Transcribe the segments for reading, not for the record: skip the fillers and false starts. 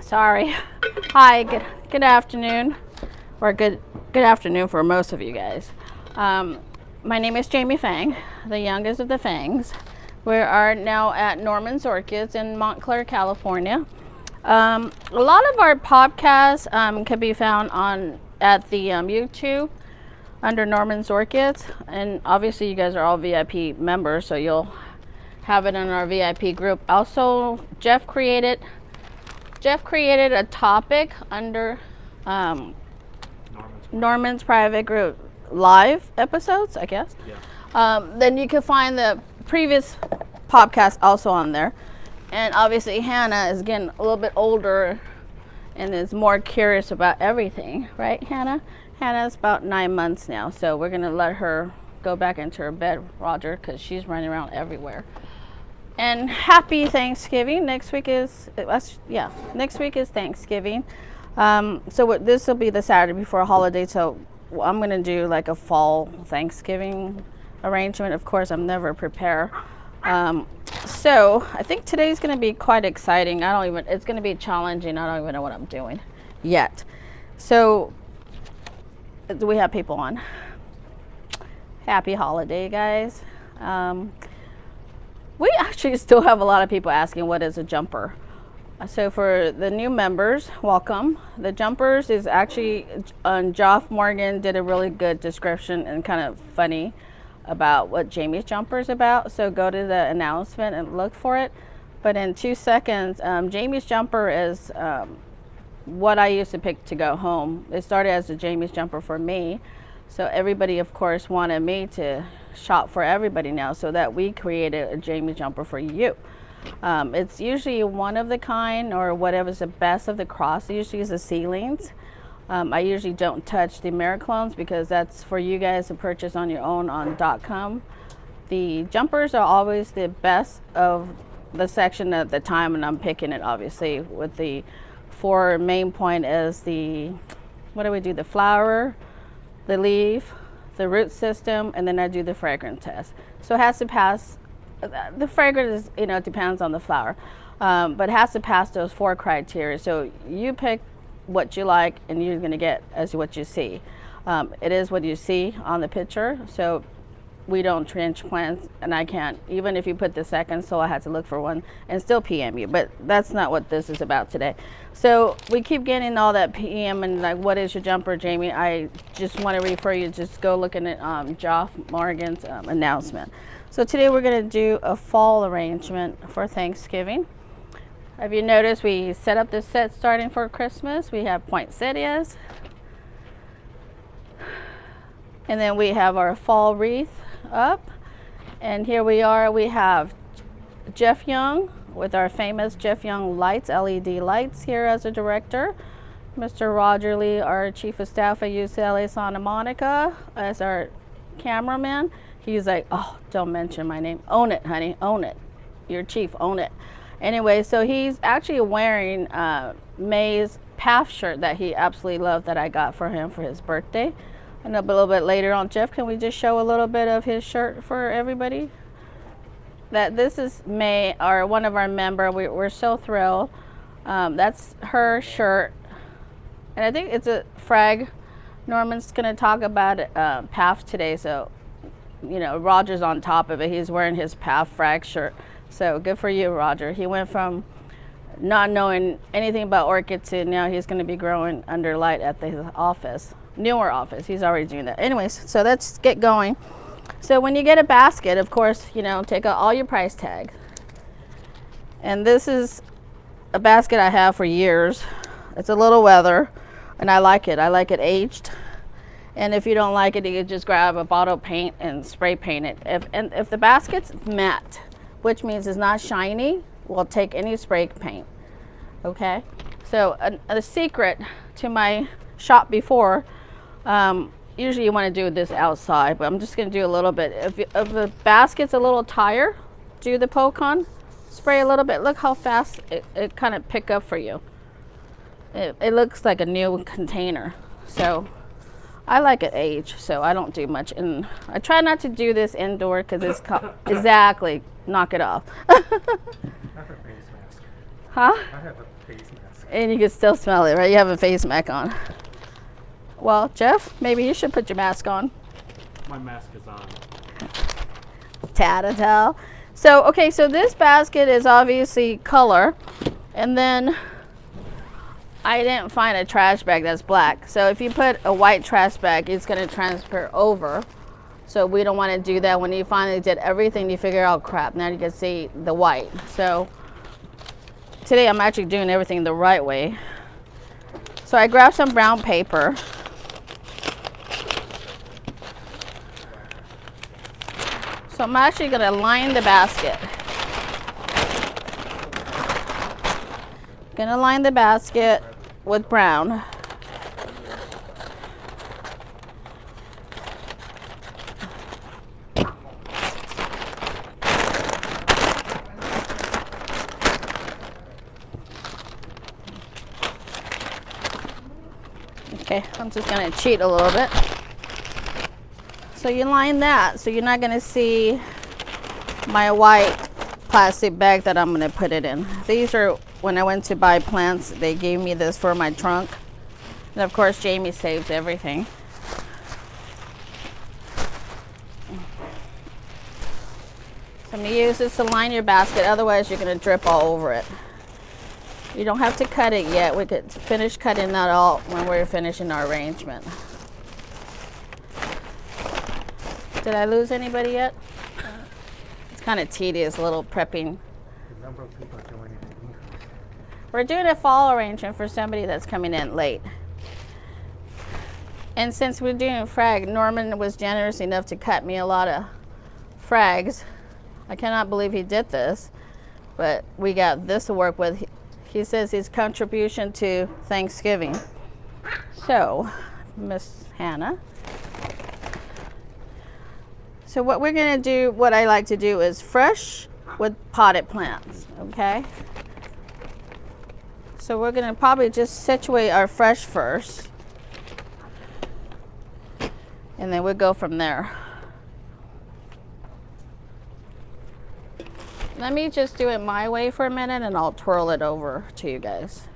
Sorry. Hi, good afternoon, or good afternoon for most of you guys. My name is Jamie Fang, the youngest of the Fangs. We are now at Norman's Orchids in Montclair, California. A lot of our podcasts can be found at the YouTube under Norman's Orchids, and obviously you guys are all VIP members, so you'll have it in our VIP group. Also, Jeff created a topic under Norman's private group live episodes, I guess. Yeah. Then you can find the previous podcast also on there. And obviously Hannah is getting a little bit older and is more curious about everything, right, Hannah? Hannah's about 9 months now, so we're gonna let her go back into her bed, Roger, because she's running around everywhere. And happy Thanksgiving. Next week is Thanksgiving. So this will be the Saturday before holiday, so I'm going to do like a fall Thanksgiving arrangement. Of course, I'm never prepared. So I think today's going to be quite exciting. It's going to be challenging. I don't even know what I'm doing yet. So do we have people on? Happy holiday, guys. We actually still have a lot of people asking what is a jumper. So for the new members, welcome. The jumpers is actually, Joff Morgan did a really good description and kind of funny about what Jamie's jumper is about. So go to the announcement and look for it. But in 2 seconds, Jamie's jumper is what I used to pick to go home. It started as a Jamie's jumper for me. So everybody, of course, wanted me to shop for everybody now, so that we created a Jamie jumper for you. It's usually one of the kind, or whatever's the best of the cross. It usually is the ceilings. I usually don't touch the Miraclones because that's for you guys to purchase on your own on .com. The jumpers are always the best of the section at the time, and I'm picking it obviously with the 4 main point is the, what do we do? The flower, the leaf, the root system, and then I do the fragrance test. So it has to pass, the fragrance is, it depends on the flower, but it has to pass those 4 criteria. So you pick what you like and you're gonna get as what you see. It is what you see on the picture. So we don't transplant, and I can't, even if you put the second, so I had to look for one and still PM you, but that's not what this is about today. So we keep getting all that PM and like, what is your jumper, Jamie? I just want to refer you, just go looking at Joff Morgan's announcement. So today we're going to do a fall arrangement for Thanksgiving. Have you noticed we set up this set starting for Christmas? We have poinsettias, and then we have our fall wreath up, and here we are. We have Jeff Young with our famous Jeff Young lights, LED lights here as a director. Mr. Roger Lee, our chief of staff at UCLA Santa Monica, as our cameraman. He's like, oh, don't mention my name. Own it, honey, own it. Your chief, own it. Anyway, so he's actually wearing May's PAF shirt that he absolutely loved that I got for him for his birthday. And a little bit later on, Jeff, can we just show a little bit of his shirt for everybody? That this is May, or one of our member. We're so thrilled. That's her shirt, and I think it's a Frag. Norman's gonna talk about PAF today, so Roger's on top of it. He's wearing his PAF Frag shirt, so good for you, Roger. He went from not knowing anything about orchids to now he's gonna be growing under light at the office. Newer office, he's already doing that. Anyways, so let's get going. So when you get a basket, of course, take out all your price tags. And this is a basket I have for years. It's a little weather, and I like it. I like it aged. And if you don't like it, you can just grab a bottle of paint and spray paint it. If the basket's matte, which means it's not shiny, we'll take any spray paint. Okay? So a secret to my shop before, usually you want to do this outside, but I'm just going to do a little bit. If the basket's a little tire, do the poke-on, spray a little bit. Look how fast it kind of pick up for you. It looks like a new container. So I like it aged, so I don't do much. And I try not to do this indoor because it's exactly, knock it off. I have a face mask. Huh? I have a face mask. And you can still smell it, right? You have a face mask on. Well, Jeff, maybe you should put your mask on. My mask is on. Tatatel. So, okay, so this basket is obviously color. And then I didn't find a trash bag that's black. So if you put a white trash bag, it's going to transfer over. So we don't want to do that. When you finally did everything, you figure out, crap, now you can see the white. So today I'm actually doing everything the right way. So I grabbed some brown paper. So I'm actually going to line the basket. Going to line the basket with brown. Okay, I'm just going to cheat a little bit. So you line that, so you're not going to see my white plastic bag that I'm going to put it in. These are, when I went to buy plants, they gave me this for my trunk. And of course, Jamie saves everything. So I'm going to use this to line your basket, otherwise you're going to drip all over it. You don't have to cut it yet. We could finish cutting that all when we're finishing our arrangement. Did I lose anybody yet? It's kind of tedious, a little prepping. The number of people joining it increased. We're doing a fall arrangement for somebody that's coming in late. And since we're doing frag, Norman was generous enough to cut me a lot of frags. I cannot believe he did this, but we got this to work with. He says his contribution to Thanksgiving. So, Miss Hannah. So what we're going to do, what I like to do is fresh with potted plants, okay? So we're going to probably just situate our fresh first. And then we'll go from there. Let me just do it my way for a minute and I'll twirl it over to you guys.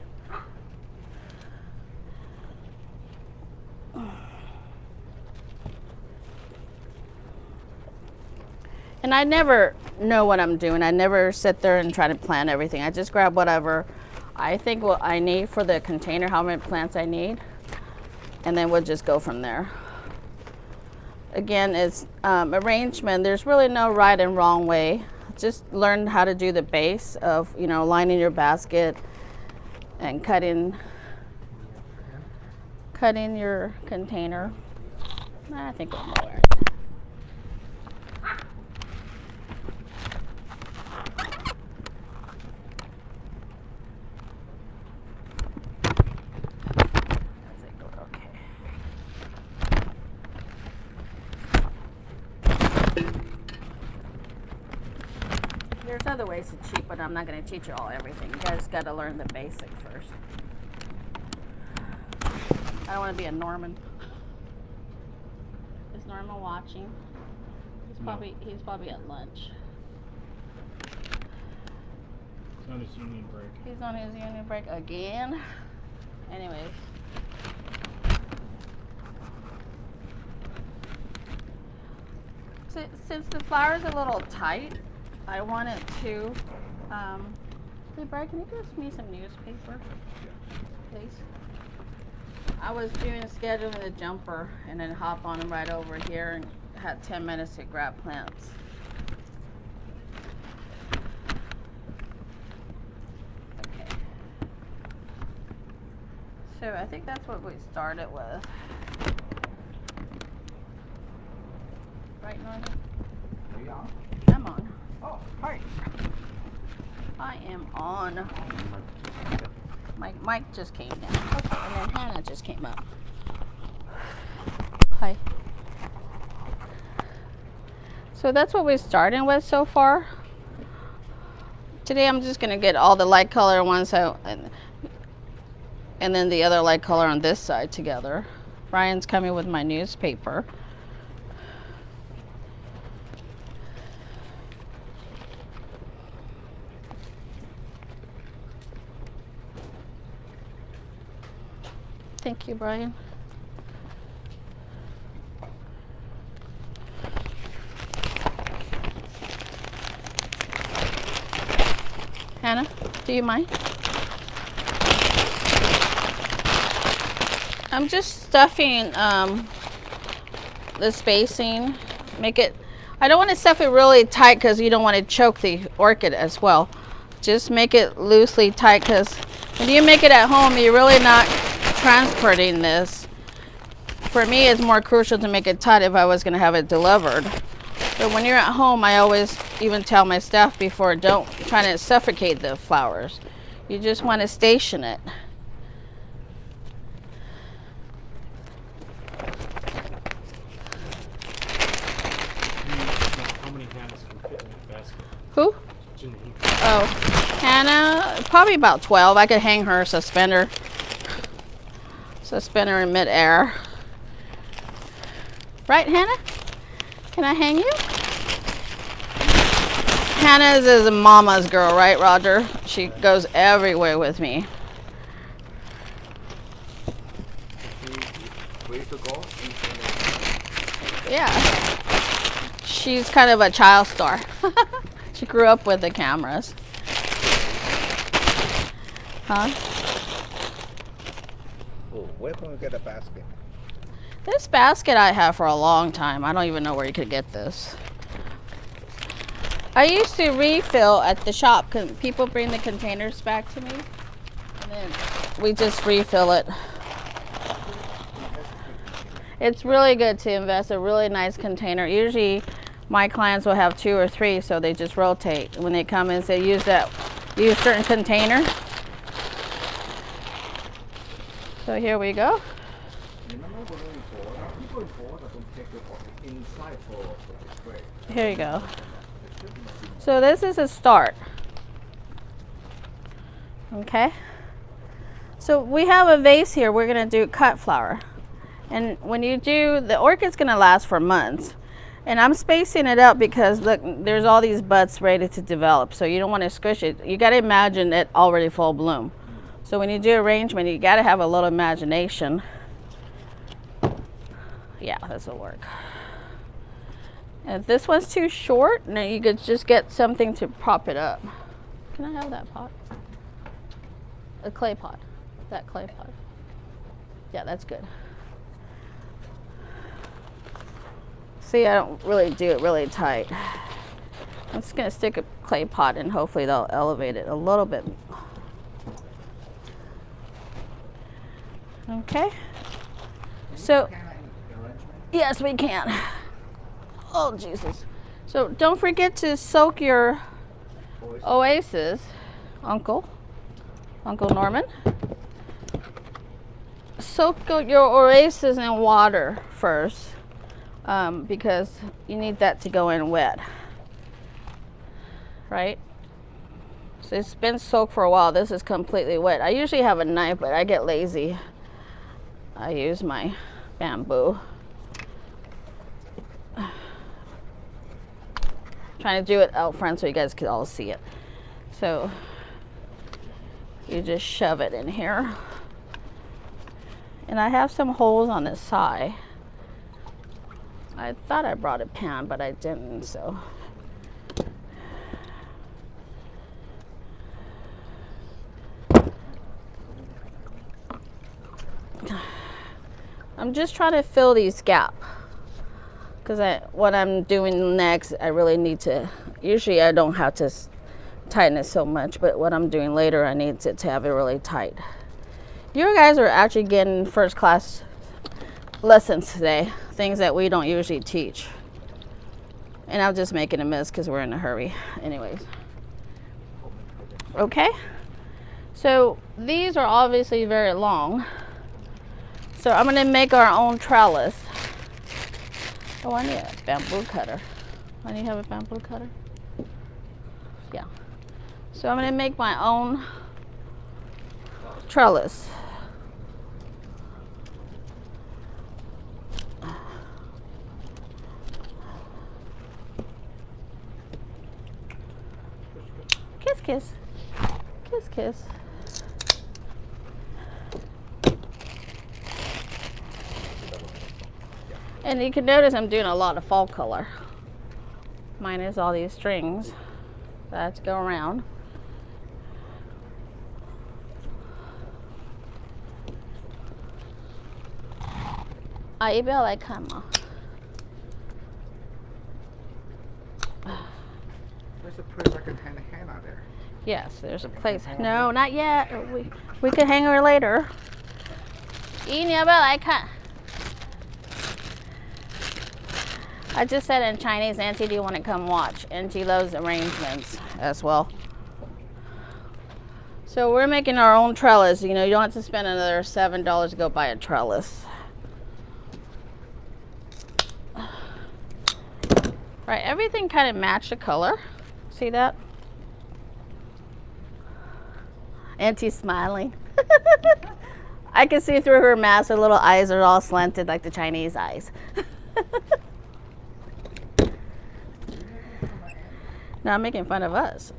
And I never know what I'm doing. I never sit there and try to plan everything. I just grab whatever I think what I need for the container, how many plants I need, and then we'll just go from there. Again, it's arrangement. There's really no right and wrong way. Just learn how to do the base of, you know, lining your basket and cutting your container. I think we'll know where. There's other ways to cheat, but I'm not going to teach you all everything. You guys got to learn the basics first. I don't want to be a Norman. Is Norman watching? He's probably at lunch. He's on his union break. He's on his union break again. Anyways. Since the flower's a little tight, I wanted to, hey Brad, can you give me some newspaper, please? I was scheduling a jumper and then hop on him right over here and had 10 minutes to grab plants. Okay. So I think that's what we started with. Right, Norman? Are you on? I'm on. Oh, hi. I am on. Mike just came down. Okay, and then Hannah just came up. Hi. So that's what we're starting with so far. Today I'm just going to get all the light color ones out and then the other light color on this side together. Brian's coming with my newspaper. Thank you, Brian. Hannah, do you mind? I'm just stuffing the spacing. Make it, I don't want to stuff it really tight because you don't want to choke the orchid as well. Just make it loosely tight because when you make it at home, you're really not transporting this. For me, it's more crucial to make it tight if I was going to have it delivered. But when you're at home, I always even tell my staff before, don't try to suffocate the flowers. You just want to station it. How many Hannahs can fit in that basket? Who? Oh, Hannah, probably about 12. I could hang her suspender in midair. Right, Hannah? Can I hang you? Hannah's is a mama's girl, right, Roger? She goes everywhere with me. Yeah. She's kind of a child star. She grew up with the cameras. Huh? Oh, where can we get a basket? This basket I have for a long time. I don't even know where you could get this. I used to refill at the shop because people bring the containers back to me. And then we just refill it. It's really good to invest a really nice container. Usually my clients will have 2 or 3, so they just rotate. When they come in and say use a certain container. So here we go. Here you go. So this is a start. Okay. So we have a vase here. We're going to do cut flower. And when you do, the orchid's going to last for months. And I'm spacing it out because look, there's all these buds ready to develop. So you don't want to squish it. You got to imagine it already full bloom. So when you do arrangement, you got to have a little imagination. Yeah, this will work. If this one's too short, then you could just get something to prop it up. Can I have that pot? A clay pot. That clay pot. Yeah, that's good. See, I don't really do it really tight. I'm just gonna stick a clay pot and hopefully they'll elevate it a little bit. Okay. So, yes, we can. Oh, Jesus. So don't forget to soak your oasis, Uncle Norman. Soak your oasis in water first because you need that to go in wet, right? So it's been soaked for a while. This is completely wet. I usually have a knife, but I get lazy. I use my bamboo. Trying to do it out front so you guys can all see it. So you just shove it in here. And I have some holes on the side. I thought I brought a pan, but I didn't, so. I'm just trying to fill these gaps. Because what I'm doing next, I really need to, usually I don't have to tighten it so much, but what I'm doing later, I need to have it really tight. You guys are actually getting first class lessons today, things that we don't usually teach. And I'm just making a mess because we're in a hurry. Anyways. Okay. So these are obviously very long. So I'm going to make our own trellis. Oh, I need a bamboo cutter. I need to have a bamboo cutter. Yeah. So I'm going to make my own trellis. kiss. Kiss, kiss. And you can notice I'm doing a lot of fall color. Minus all these strings that have to go around. I feel like come on. There's a place I can hang a hand out there. Yes, there's a place. No, not yet. We could hang her later. I just said in Chinese, Auntie, do you want to come watch? And she loves arrangements as well. So we're making our own trellis. You know, you don't have to spend another $7 to go buy a trellis. Right, everything kind of matched the color. See that? Auntie's smiling. I can see through her mask. Her little eyes are all slanted like the Chinese eyes. Now I'm making fun of us.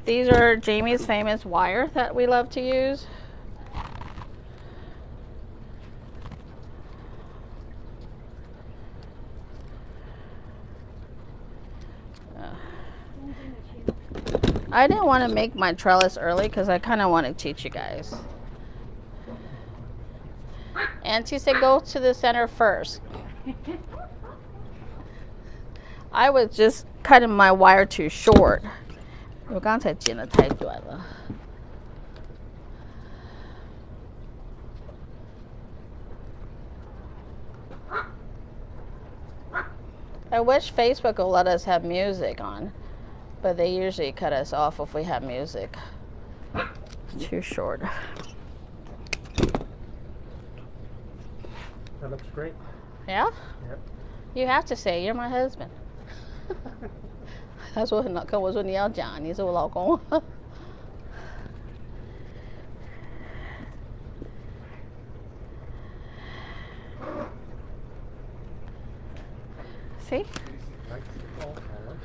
These are Jamie's famous wire that we love to use. I didn't want to make my trellis early because I kind of want to teach you guys. Auntie said go to the center first. I was just cutting my wire too short. 我刚才剪得太短了。I wish Facebook will let us have music on, but they usually cut us off if we have music. It's too short. That looks great. Yeah? Yep. You have to say, you're my husband. 他说跟我说你要讲你是我老公。See?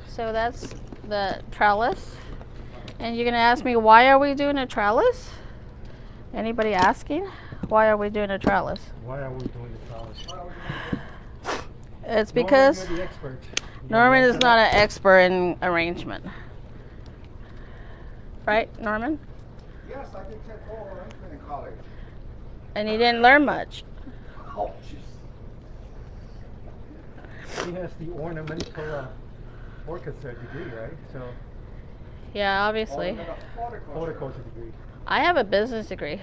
So that's the trellis. And you're going to ask me, why are we doing a trellis? Anybody asking? Why are we doing a trellis? Why are we doing the trellis? It's because Norman, you're the expert. Norman is not an expert in arrangement. Right, Norman? Yes, I did take all arrangement in college. And he didn't learn much. Oh, jeez. He has the ornamental orchestra degree, right? So Yeah, obviously. horticulture degree. I have a business degree.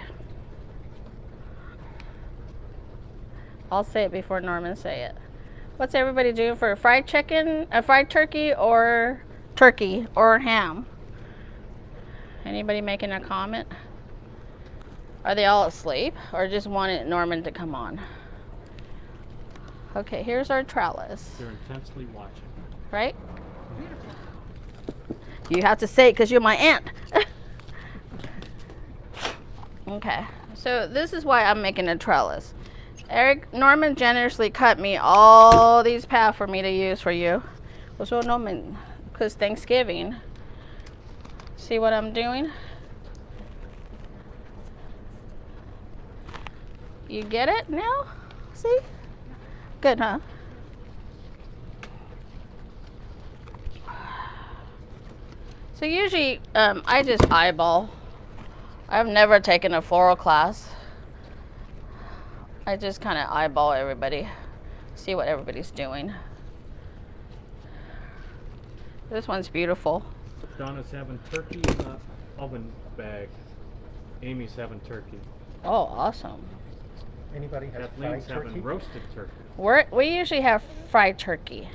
I'll say it before Norman say it. What's everybody doing for a fried chicken, a fried turkey or ham? Anybody making a comment? Are they all asleep or just wanted Norman to come on? Okay, here's our trellis, They're intensely watching. right? You have to say it because you're my aunt. Okay, so this is why I'm making a trellis. Norman generously cut me all these paths for me to use for you. So Norman, because Thanksgiving. See what I'm doing? You get it now? See? Good, huh? So usually I just eyeball. I've never taken a floral class. I just kind of eyeball everybody, see what everybody's doing. This one's beautiful. Donna's having turkey in the oven bag. Amy's having turkey. Oh, awesome. Anybody has Kathleen's having roasted turkey. We usually have fried turkey.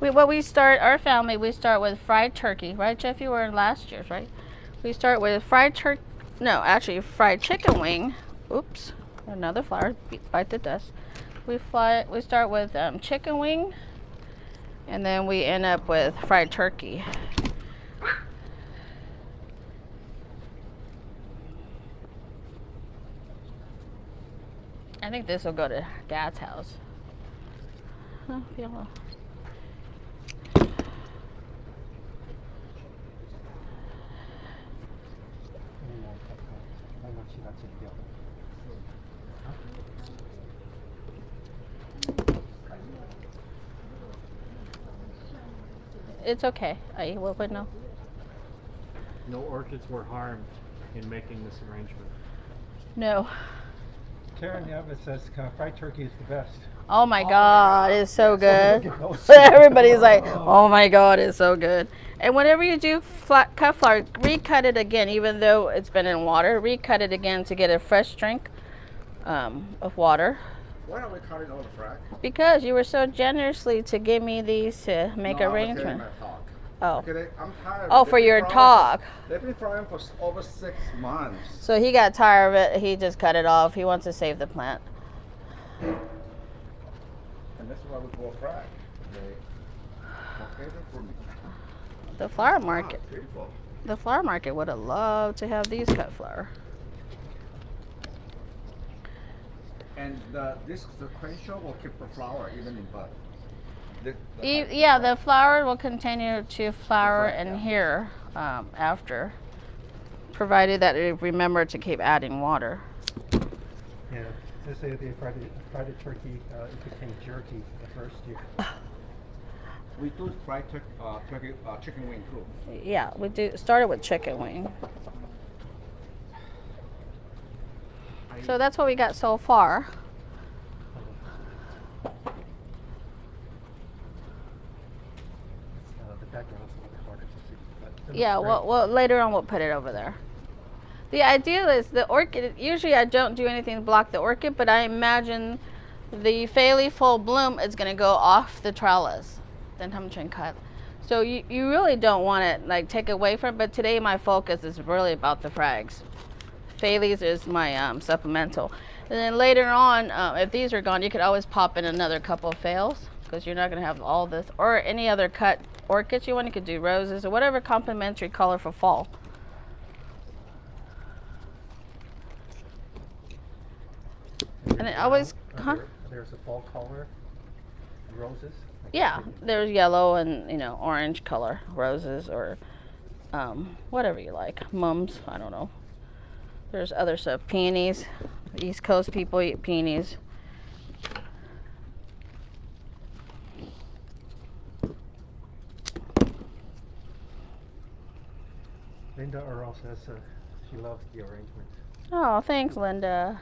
Our family, we start with fried turkey, right, Jeff? You were in last year's, right? We start with fried chicken wing. Oops, another flower, bite the dust. We start with chicken wing, and then we end up with fried turkey. I think this will go to Dad's house. 不用了。 It's okay. 阿姨，我会弄。 No orchids were harmed in making this arrangement. No. Karen Yeva says fried turkey is the best. Oh my God, it's so good. Look at those. Everybody's like, oh my God, it's so good. And whenever you do cut flour, recut it again, even though it's been in water. Recut it again to get a fresh drink of water. Why are we cutting all the frag? Because you were so generously to give me these to make No, arrangement. I'm talk. Oh. Okay, I'm tired. Oh, They've for been your frying talk. They've been frying for over 6 months. So he got tired of it. He just cut it off. He wants to save the plant. And that's why we grow frag. Okay, for me. The flower market. Ah, beautiful. The flower market would have loved to have these cut flower. And the crenshaw will keep the flower even in bud. Yeah, the flower will continue to flower flower, in yeah. here after, provided that it remember to keep adding water. Yeah, they say they fried the turkey. It became jerky the first year. We do fried chicken wing too. Yeah, we started with chicken wing. So that's what we got so far. The background's a little harder to see. But it looks Yeah, great. well, later on we'll put it over there. The idea is the orchid, usually I don't do anything to block the orchid, but I imagine the Phaley full bloom is going to go off the trellis. Then cut. So you really don't want it like take away from it, but today my focus is really about the Phrags. Phaley's is my supplemental. And then later on, if these are gone, you could always pop in another couple of phales because you're not going to have all this. Or any other cut orchids you want, you could do roses or whatever complementary color for fall. And it always, There's a fall color, roses. yeah, there's yellow and, orange color roses or whatever you like. Mums, I don't know. There's other stuff, peonies. East Coast people eat peonies. Linda Earl says she loves the arrangement. Oh, thanks, Linda.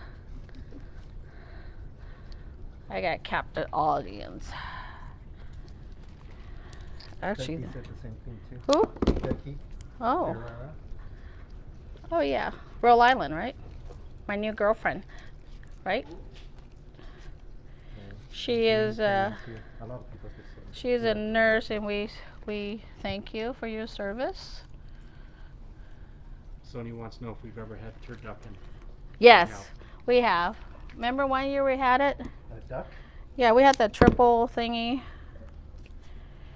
I got captive audience. Actually, Becky said the same thing too. who? Becky. Oh, Ferrara. oh yeah, Rhode Island, right? My new girlfriend, right? She is. A lot of people say so. She is a nurse, and we thank you for your service. Sony wants to know if we've ever had turducken. Yes, Yeah. we have. Remember one year we had it? A duck. Yeah, we had the triple thingy,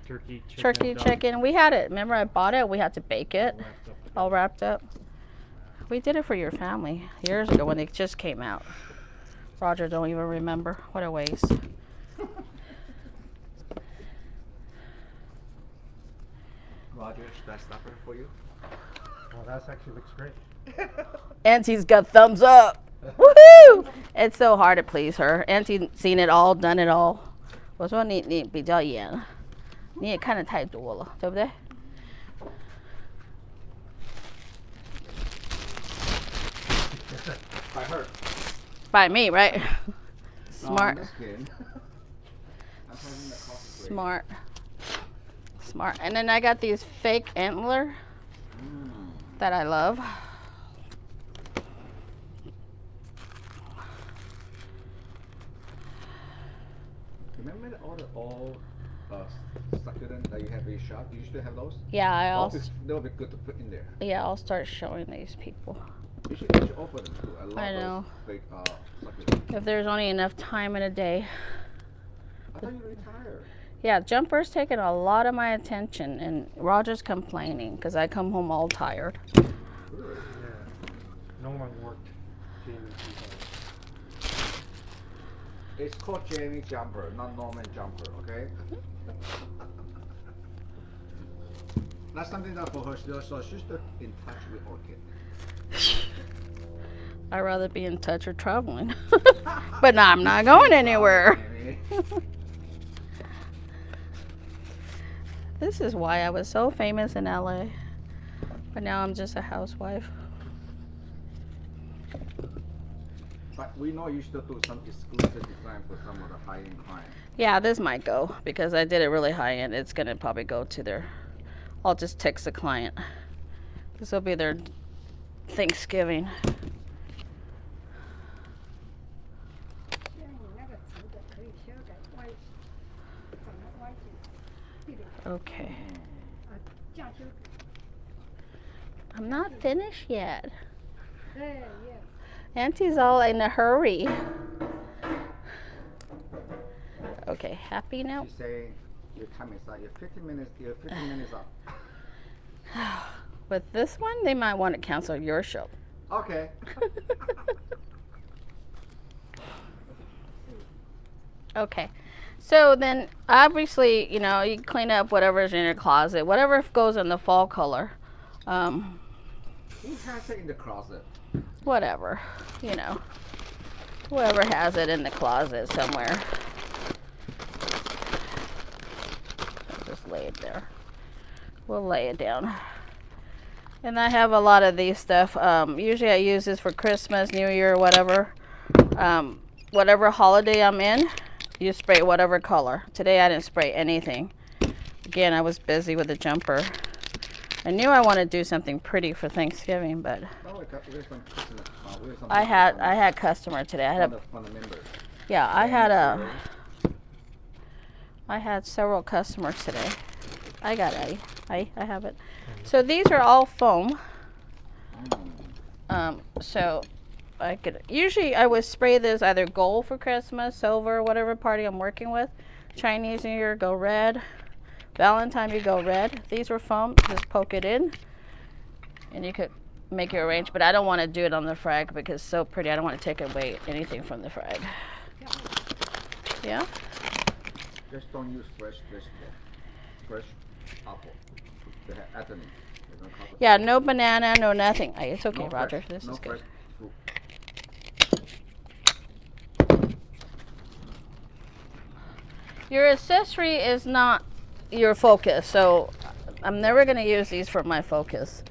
Turkey, chicken, turkey, duck, chicken. We had it. Remember I bought it? We had to bake it, wrapped up. all wrapped up. We did it for your family years ago when it just came out. Roger don't even remember. What a waste. Roger, should I stop it for you? Well, that actually looks great. Auntie's got thumbs up. Woohoo! It's so hard to please her. Auntie's seen it all, done it all. 我说你比较严，你也看得太多了，对不对？ By her. By me, right? No, Smart, I'm just kidding. I'm having the coffee break. smart, smart. And then I got these fake antler that I love. Remember all succulent that you have in your shop? You still have those? Yeah, They'll be good to put in there. yeah, I'll start showing these people. You should offer them too. I love I know. those fake succulents. If there's only enough time in a day. I thought you retired. Yeah, Jumper's taking a lot of my attention, and Roger's complaining because I come home all tired. Yeah. No one worked. Jamie, It's called Jamie jumper, not Norman jumper, okay? That's something that for her, so she's still in touch with orchid. I'd rather be in touch with traveling. But now I'm not going anywhere. This is why I was so famous in LA. But now I'm just a housewife. But we know you still do some exclusive design for some of the high-end clients. Yeah, this might go because I did it really high end. It's gonna probably go to their. I'll just text the client. This will be their Thanksgiving. Okay. I'm not finished yet. Auntie's all in a hurry. Okay, happy now? She's saying your time is up. You're 15 minutes up. With this one, they might want to cancel your show. Okay. Okay. So then, obviously, you know, you clean up whatever's in your closet, whatever goes in the fall color. Who has it in the closet? Whatever, you know. Whoever has it in the closet somewhere. I'll just lay it there. We'll lay it down. And I have a lot of these stuff. Usually I use this for Christmas, New Year, whatever. Whatever holiday I'm in, you spray whatever color. Today I didn't spray anything. Again, I was busy with the jumper. I knew I wanted to do something pretty for Thanksgiving, but I had customer today. I had several customers today. I got it. I have it. So these are all foam. So I could usually I would spray this either gold for Christmas, silver, whatever party I'm working with. Chinese New Year, go red. Valentine, you go red. These were foam. Just poke it in, and you could make your arrange. But I don't want to do it on the frag because it's so pretty. I don't want to take away anything from the frag. Yeah. Just don't use fresh apple. They have ethylene. Yeah, no banana, no nothing. It's okay, No Roger. fresh- This no is good. fresh fruit. Your accessory is not your focus, so I'm never going to use these for my focus.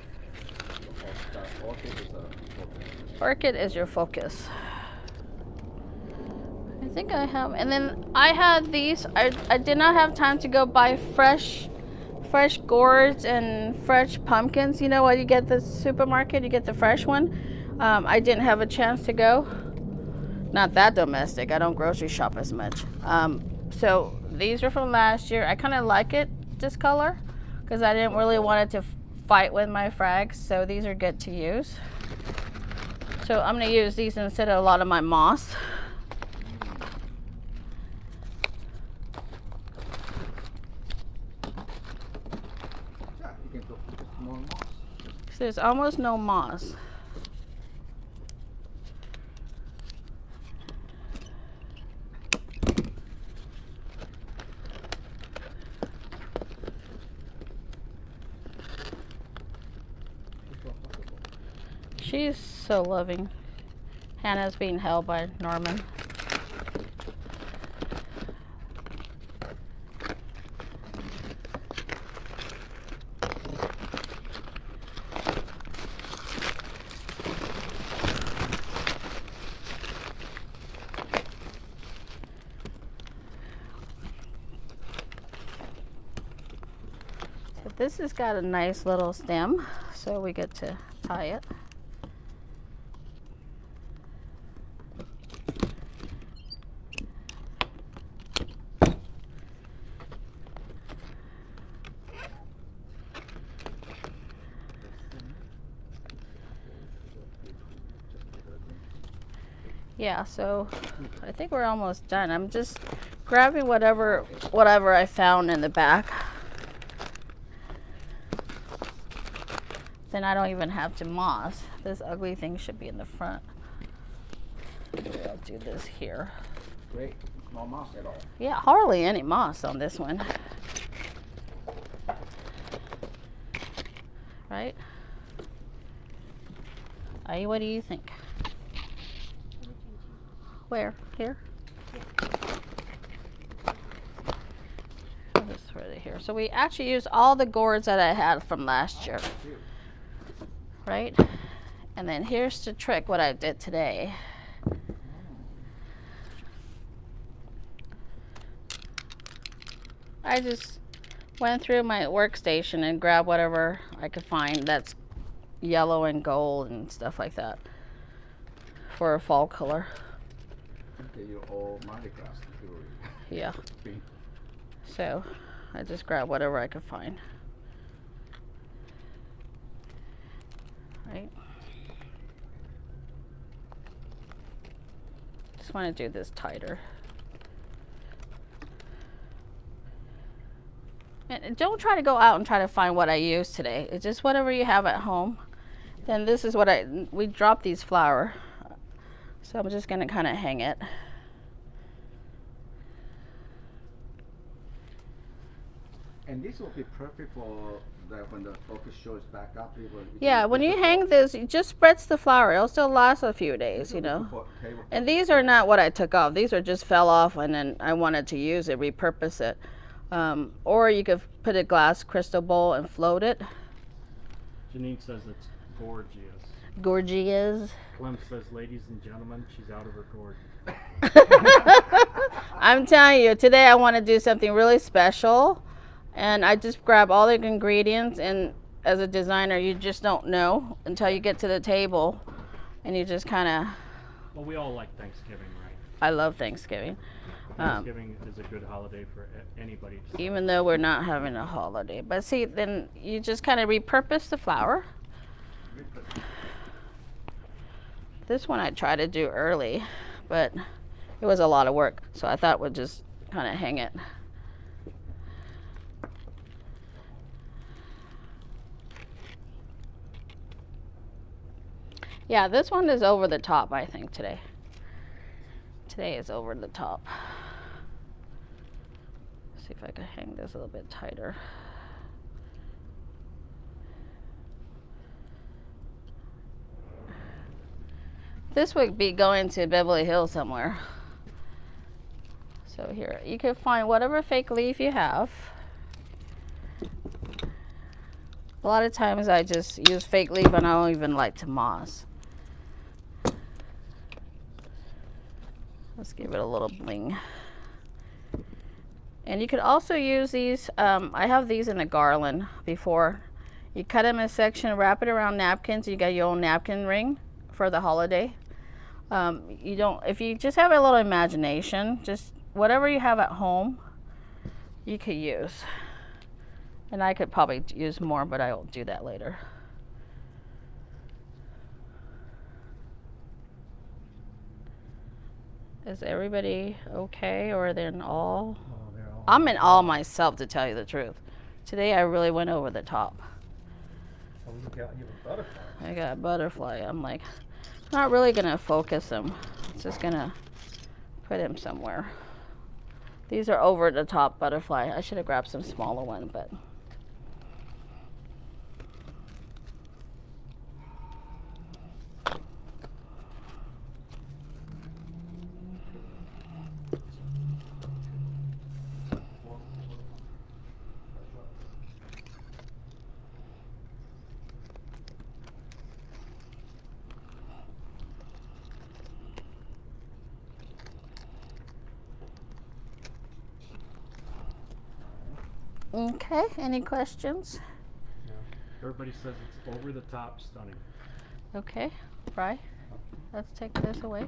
Orchid is your focus. I think I have, and then I had these. I did not have time to go buy fresh gourds and fresh pumpkins. You know what you get at the supermarket? You get the fresh one. I didn't have a chance to go. Not that domestic. I don't grocery shop as much. So these are from last year. I kind of like it, this color, because I didn't really want it to fight with my frags. So these are good to use. So I'm going to use these instead of a lot of my moss. Yeah, you can put more moss. So there's almost no moss. She's so loving. Hannah's being held by Norman. So this has got a nice little stem, so we get to tie it. Yeah, so I think we're almost done. I'm just grabbing whatever I found in the back. Then I don't even have to moss. This ugly thing should be in the front. Maybe I'll do this here. Great. No moss at all. Yeah, hardly any moss on this one. Right? Aye, what do you think? Where? Here? I'll just throw it here. So we actually used all the gourds that I had from last year. Right? And then here's the trick, what I did today. I just went through my workstation and grabbed whatever I could find that's yellow and gold and stuff like that for a fall color. Okay, you're all Mardi Gras jewelry. Yeah. Pink. So I just grabbed whatever I could find. Right. Just want to do this tighter. And don't try to go out and try to find what I used today. It's just whatever you have at home. Then this is what we dropped these flour. So I'm just going to kind of hang it. And this will be perfect for that when the orchid show is back up. Yeah, when you hang this, it just spreads the flour. It'll still last a few days, you know. And these are not what I took off. These are just fell off and then I wanted to use it, repurpose it. Or you could put a glass crystal bowl and float it. Janine says it's gorgeous. Gorgeous. Clem says, ladies and gentlemen, she's out of her gourd. I'm telling you, today I want to do something really special. And I just grab all the ingredients, and as a designer, you just don't know until you get to the table. And you just kind of... Well, we all like Thanksgiving, right? I love Thanksgiving. Thanksgiving is a good holiday for anybody. Even though we're not having a holiday. But see, then you just kind of repurpose the flour. This one I tried to do early, but it was a lot of work. So I thought we'd just kind of hang it. Yeah, this one is over the top, I think, today. Today is over the top. See if I can hang this a little bit tighter. This would be going to Beverly Hills somewhere. So here, you can find whatever fake leaf you have. A lot of times I just use fake leaf and I don't even like to moss. Let's give it a little bling. And you could also use these, I have these in a garland before. You cut them in a section, wrap it around napkins, you got your own napkin ring for the holiday. If you just have a little imagination, just whatever you have at home, you could use. And I could probably use more, but I will do that later. Is everybody okay, or are they in all? Oh, they're all. I'm in awe myself, to tell you the truth. Today I really went over the top. Oh, you got even butterflies. I got a butterfly. I'm like, not really gonna focus him. It's just gonna put him somewhere. These are over the top butterfly. I should have grabbed some smaller one, but. Okay, any questions? Everybody says it's over the top stunning. Okay, Bri, let's take this away.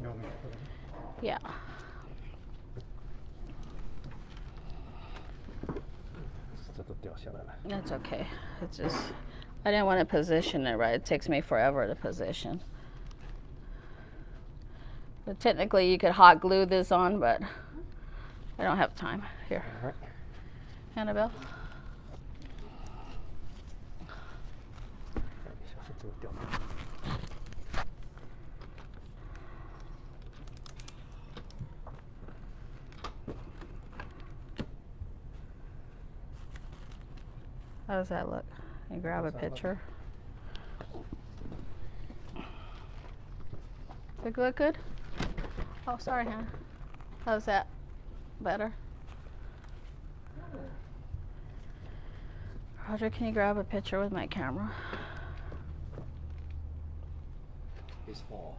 You want me to put it Yeah. in? That's okay. It's just, I didn't want to position it right. It takes me forever to position. But technically you could hot glue this on, but I don't have time. Here. All right. Annabelle. How does that look? Can you grab a picture? Does it look good? Oh, sorry, Hannah. How's that? Better? Roger, can you grab a picture with my camera? It's fall.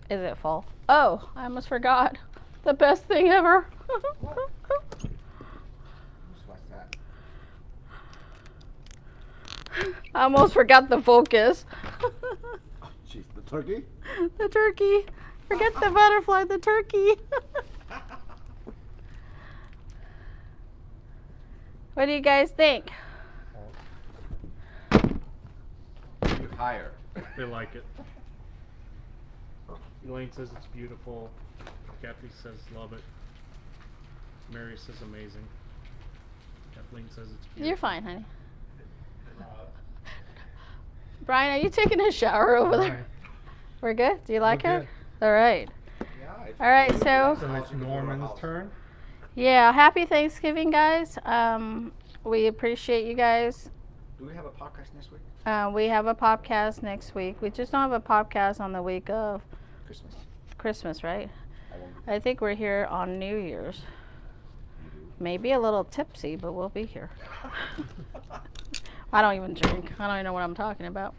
Is it fall? Oh, I almost forgot. The best thing ever. What's that? I almost forgot the focus. Jeez, the turkey? The turkey. Forget the butterfly, the turkey. What do you guys think? You hire. They like it. Elaine says it's beautiful. Kathy says love it. Mary says amazing. Kathleen says it's beautiful. You're fine, honey. Brian, are you taking a shower over there? We're good? Do you like We're it? All right. Yeah, All right, so So it's Norman's turn. yeah, happy Thanksgiving, guys. We appreciate you guys. Do we have a podcast next week? We have a podcast next week. We just don't have a podcast on the week of Christmas. Christmas, right? I won't I think we're here on New Year's. Maybe a little tipsy, but we'll be here. I don't even drink. I don't even know what I'm talking about.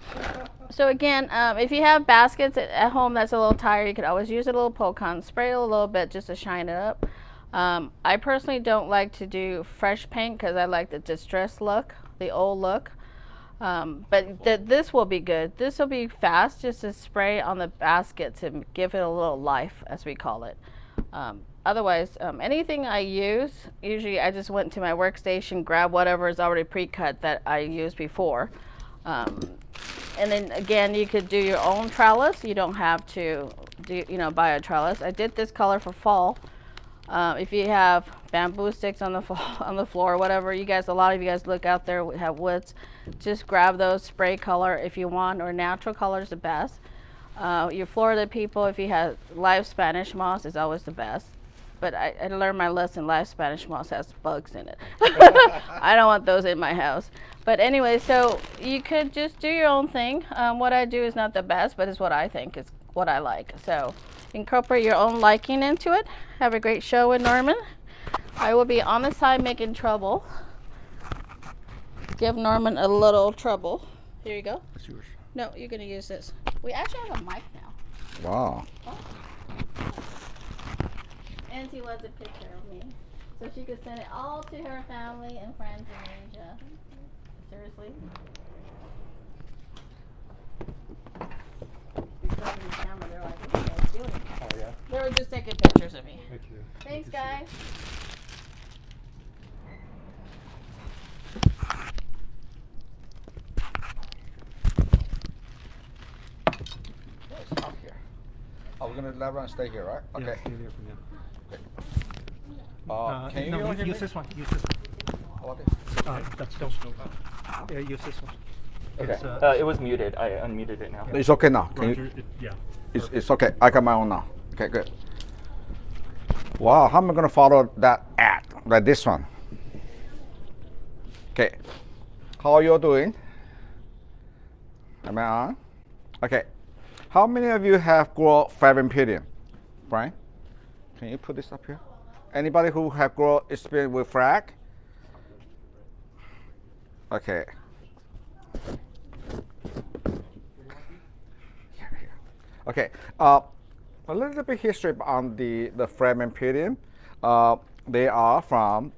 So again, if you have baskets at home that's a little tired, you could always use a little poke on, spray it a little bit just to shine it up. I personally don't like to do fresh paint because I like the distressed look, the old look. But this will be good. This will be fast, just to spray on the basket to give it a little life, as we call it. Otherwise, anything I use, usually I just went to my workstation, grab whatever is already pre-cut that I used before. And then again, you could do your own trellis. You don't have to buy a trellis. I did this color for fall. If you have bamboo sticks on the floor, whatever, a lot of you guys look out there, have woods, just grab those, spray color if you want, or natural color is the best. Your Florida people, if you have live Spanish moss, is always the best. But I learned my lesson, live Spanish moss has bugs in it. I don't want those in my house. But anyway, so you could just do your own thing. What I do is not the best, but it's what I think is what I like. So incorporate your own liking into it. Have a great show with Norman. I will be on the side making trouble. Give Norman a little trouble. Here you go. It's yours. No, you're going to use this. We actually have a mic now. Wow. Oh. Auntie wants a picture of me, so she could send it all to her family and friends in Asia. Seriously? Because of the camera, they're like, what are you guys doing? Oh yeah. They were just taking pictures of me. Thank you. Thanks, Good to see you. guys. It's hot here. Oh, we're gonna let everyone stay here, right? Yeah, Okay. stay there for now. Can you no, hear use me? this one. Use this one. Okay. That's yeah, use this one. Okay. It's, It was muted. I unmuted it now. It's okay now. Can Roger, you? yeah. It's okay. I got my own now. Okay, good. Wow, how am I gonna follow that ad like this one? Okay. How are you all doing? Am I on? Okay. How many of you have grown Phragmipedium? Brian, can you put this up here? Anybody who have grown experience with frag? Okay. Okay. A little bit history on the Phragmipedium. They are from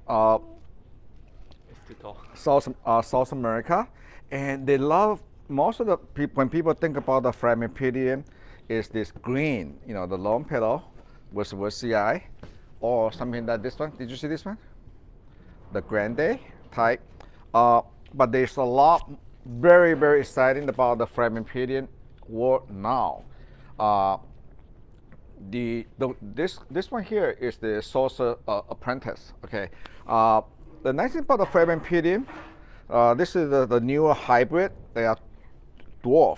South America, and they love most of the people. When people think about the Phragmipedium, is this green, the long petal with CI, or something like this one. Did you see this one? The grande type. But there's a lot very, very exciting about the Phragmipedium world now. This one here is the Saucer Apprentice. Okay. The nice thing about the Phragmipedium, this is the newer hybrid. They are dwarf.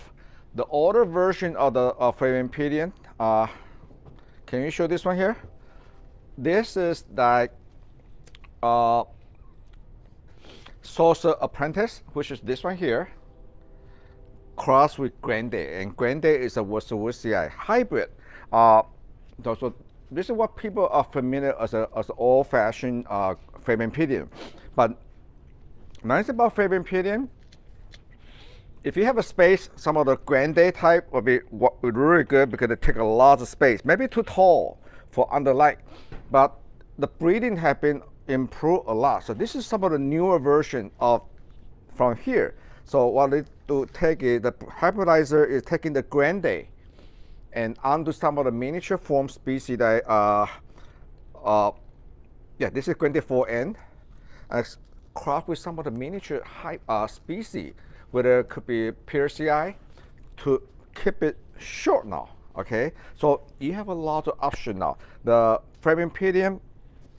The older version of the Phragmipedium, can you show this one here? Saucer Apprentice, which is this one here, crossed with Grande, and Grande is a Worcestershire hybrid. So this is what people are familiar as an old-fashioned Phragmipedium. But nice about Phragmipedium, if you have a space, some of the Grande type will be really good because they take a lot of space. Maybe too tall for under light, but the breeding has been improved a lot. So this is some of the newer version of from here. So what they do take is the hybridizer is taking the Grande and onto some of the miniature form species that yeah, this is Grande 4N, crossed with some of the miniature species, whether it could be Persei, to keep it short now. Okay, so you have a lot of options now. The Phragmipedium,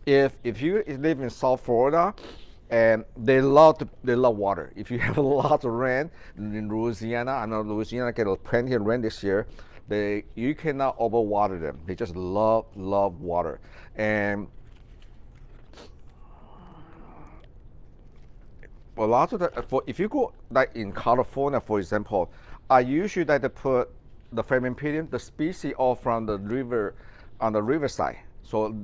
if you live in South Florida, and they love water. If you have a lot of rain in Louisiana, I know Louisiana get plenty of rain this year. You cannot overwater them. They just love water. And a lot of if you go like in California, for example, I usually like to put the Phragmipedium, the species, all from the river, on the riverside. So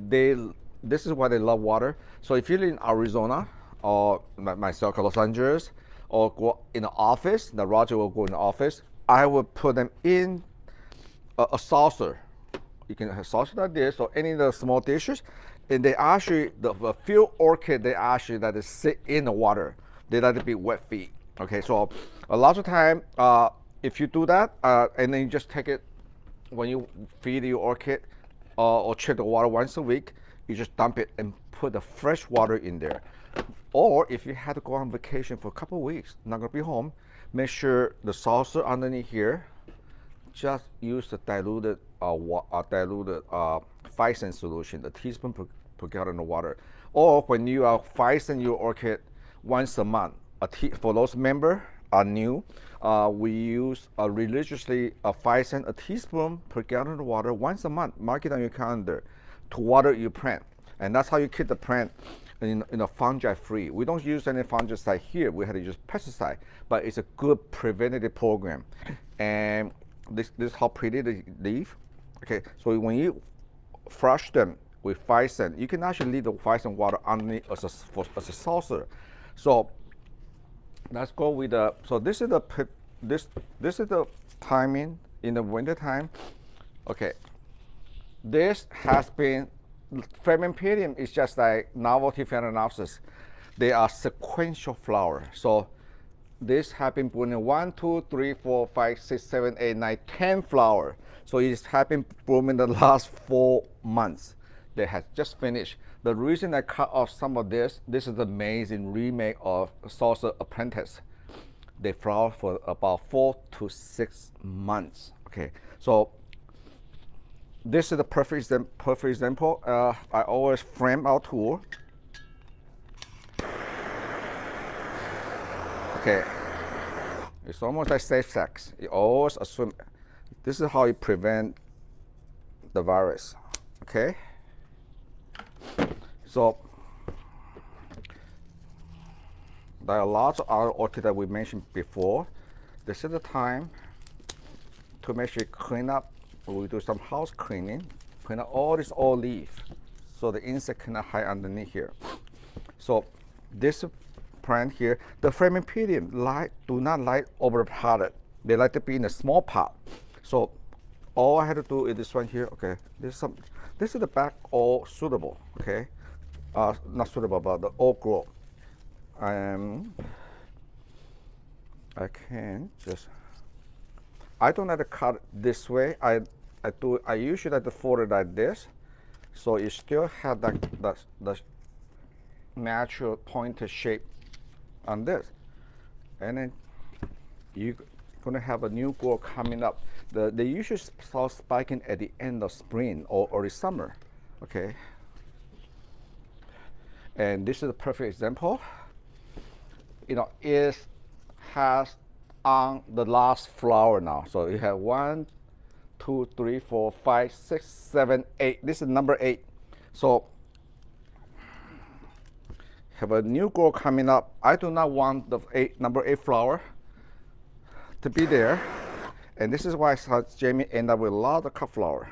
this is why they love water. So if you live in Arizona, or myself, Los Angeles, or go in the office, the Roger will go in the office, I will put them in a saucer. You can have saucer like this, or any of the small dishes, and they actually, the field orchid, they actually like to sit in the water. They like to be wet feet. Okay, so a lot of time, if you do that, and then you just take it when you feed your orchid, or check the water once a week, you just dump it and put the fresh water in there. Or if you had to go on vacation for a couple of weeks, not gonna be home, make sure the saucer underneath here, just use the diluted Physan solution, the teaspoon per gallon of water. Or when you are Physan your orchid once a month, for those members are new, we use religiously a Physan, a teaspoon per gallon of water once a month. Mark it on your calendar to water your plant, and that's how you keep the plant in a fungi free. We don't use any fungicide here. We had to use pesticide, but it's a good preventative program. And this is how pretty they leave. Okay, so when you flush them with Physan, you can actually leave the Physan water underneath as a saucer. So let's go with the. So this is the timing in the winter time. Okay, this has been. Phragmipedium is just like novelty Phalaenopsis. They are sequential flower. So this have been blooming 1, 2, 3, 4, 5, 6, 7, 8, 9, 10 flower. So it's have been blooming the last 4 months. They have just finished. The reason I cut off some of this is the amazing remake of Saucer Apprentice. They flower for about 4 to 6 months. Okay, so this is the perfect example. I always frame our tool. Okay, it's almost like safe sex. You always assume this is how you prevent the virus. Okay, so there are lots of other orchids that we mentioned before. This is the time to make sure you clean up. We do some house cleaning, clean up all this old leaf, so the insect cannot hide underneath here. So this plant here, the Phragmipedium do not like overpotted. They like to be in a small pot. So all I had to do is this one here. Okay, this is the back all suitable. Okay, not suitable, but the all grow. I can just. I don't like to cut this way. I usually like to fold it like this, so you still have the natural pointed shape on this, and then you're gonna have a new growth coming up. They usually start spiking at the end of spring or early summer. Okay, and this is a perfect example. You know, it has on the last flower now. So you have 1, 2, 3, 4, 5, 6, 7, 8. This is number 8. So have a new grow coming up. I do not want the number 8 flower to be there. And this is why Jamie ended up with a lot of cut flower.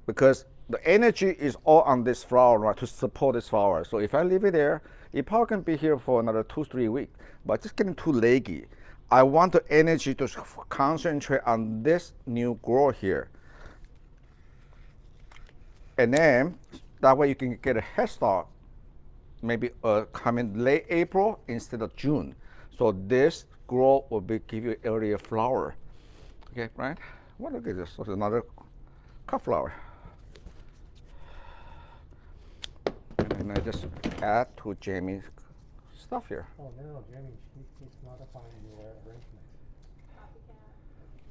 Because the energy is all on this flower, right, to support this flower. So if I leave it there, it probably can be here for another 2-3 weeks, but it's getting too leggy. I want the energy to concentrate on this new grow here. And then that way you can get a head start, maybe coming late April instead of June. So this grow will give you earlier flower. Okay, right? Well, look at this. So there's another cut flower. And I just add to Jamie's stuff here. Oh no, Jamie, he's modifying your arrangement.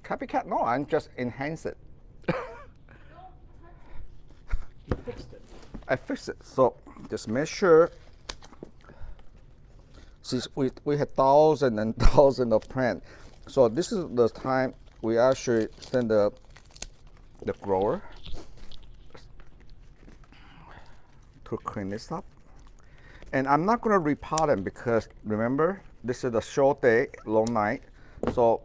Copycat? No, I'm just enhance it. You fixed it. I fixed it. So just make sure. Since we had thousands and thousands of plants, so this is the time we actually send the grower to clean this up. And I'm not going to repot them because remember, this is a short day, long night. So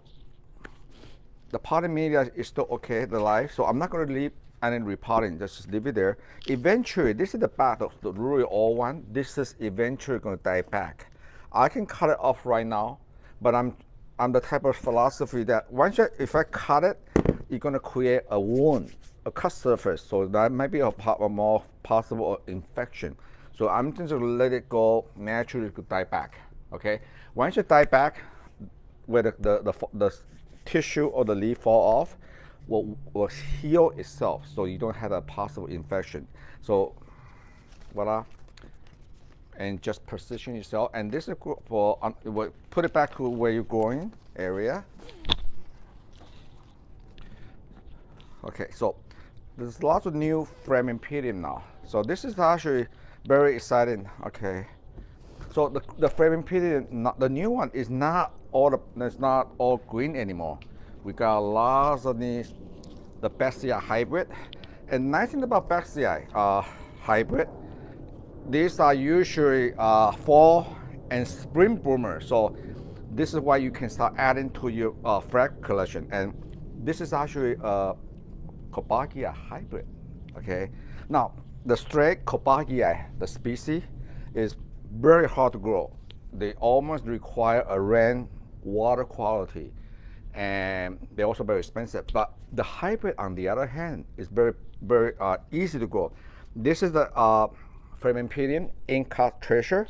the potting media is still okay, the life. So I'm not going to leave any repotting, just leave it there. Eventually, this is the back of the really old one. This is eventually going to die back. I can cut it off right now, but I'm the type of philosophy that if I cut it, you're going to create a wound, a cut surface. So that might be a more possible infection. So I'm just going to let it go naturally to die back. Okay. Once you die back, where the tissue or the leaf fall off, will heal itself. So you don't have a possible infection. So voila. And just position yourself. And this is for put it back to where you're growing area. Okay, so there's lots of new Phragmipedium now. So this is actually very exciting. Okay, so the Phragmipedium, the new one is not all green anymore. We got lots of these, the Bacilli hybrid. And nice thing about Bacilli hybrid, these are usually fall and spring bloomers. So this is why you can start adding to your Frag collection. And this is actually a Kobakia hybrid. Okay. Now the straight Kobakia, the species, is very hard to grow. They almost require a rain water quality, and they're also very expensive. But the hybrid, on the other hand, is very easy to grow. This is the Phragmipedium in-cut treasure.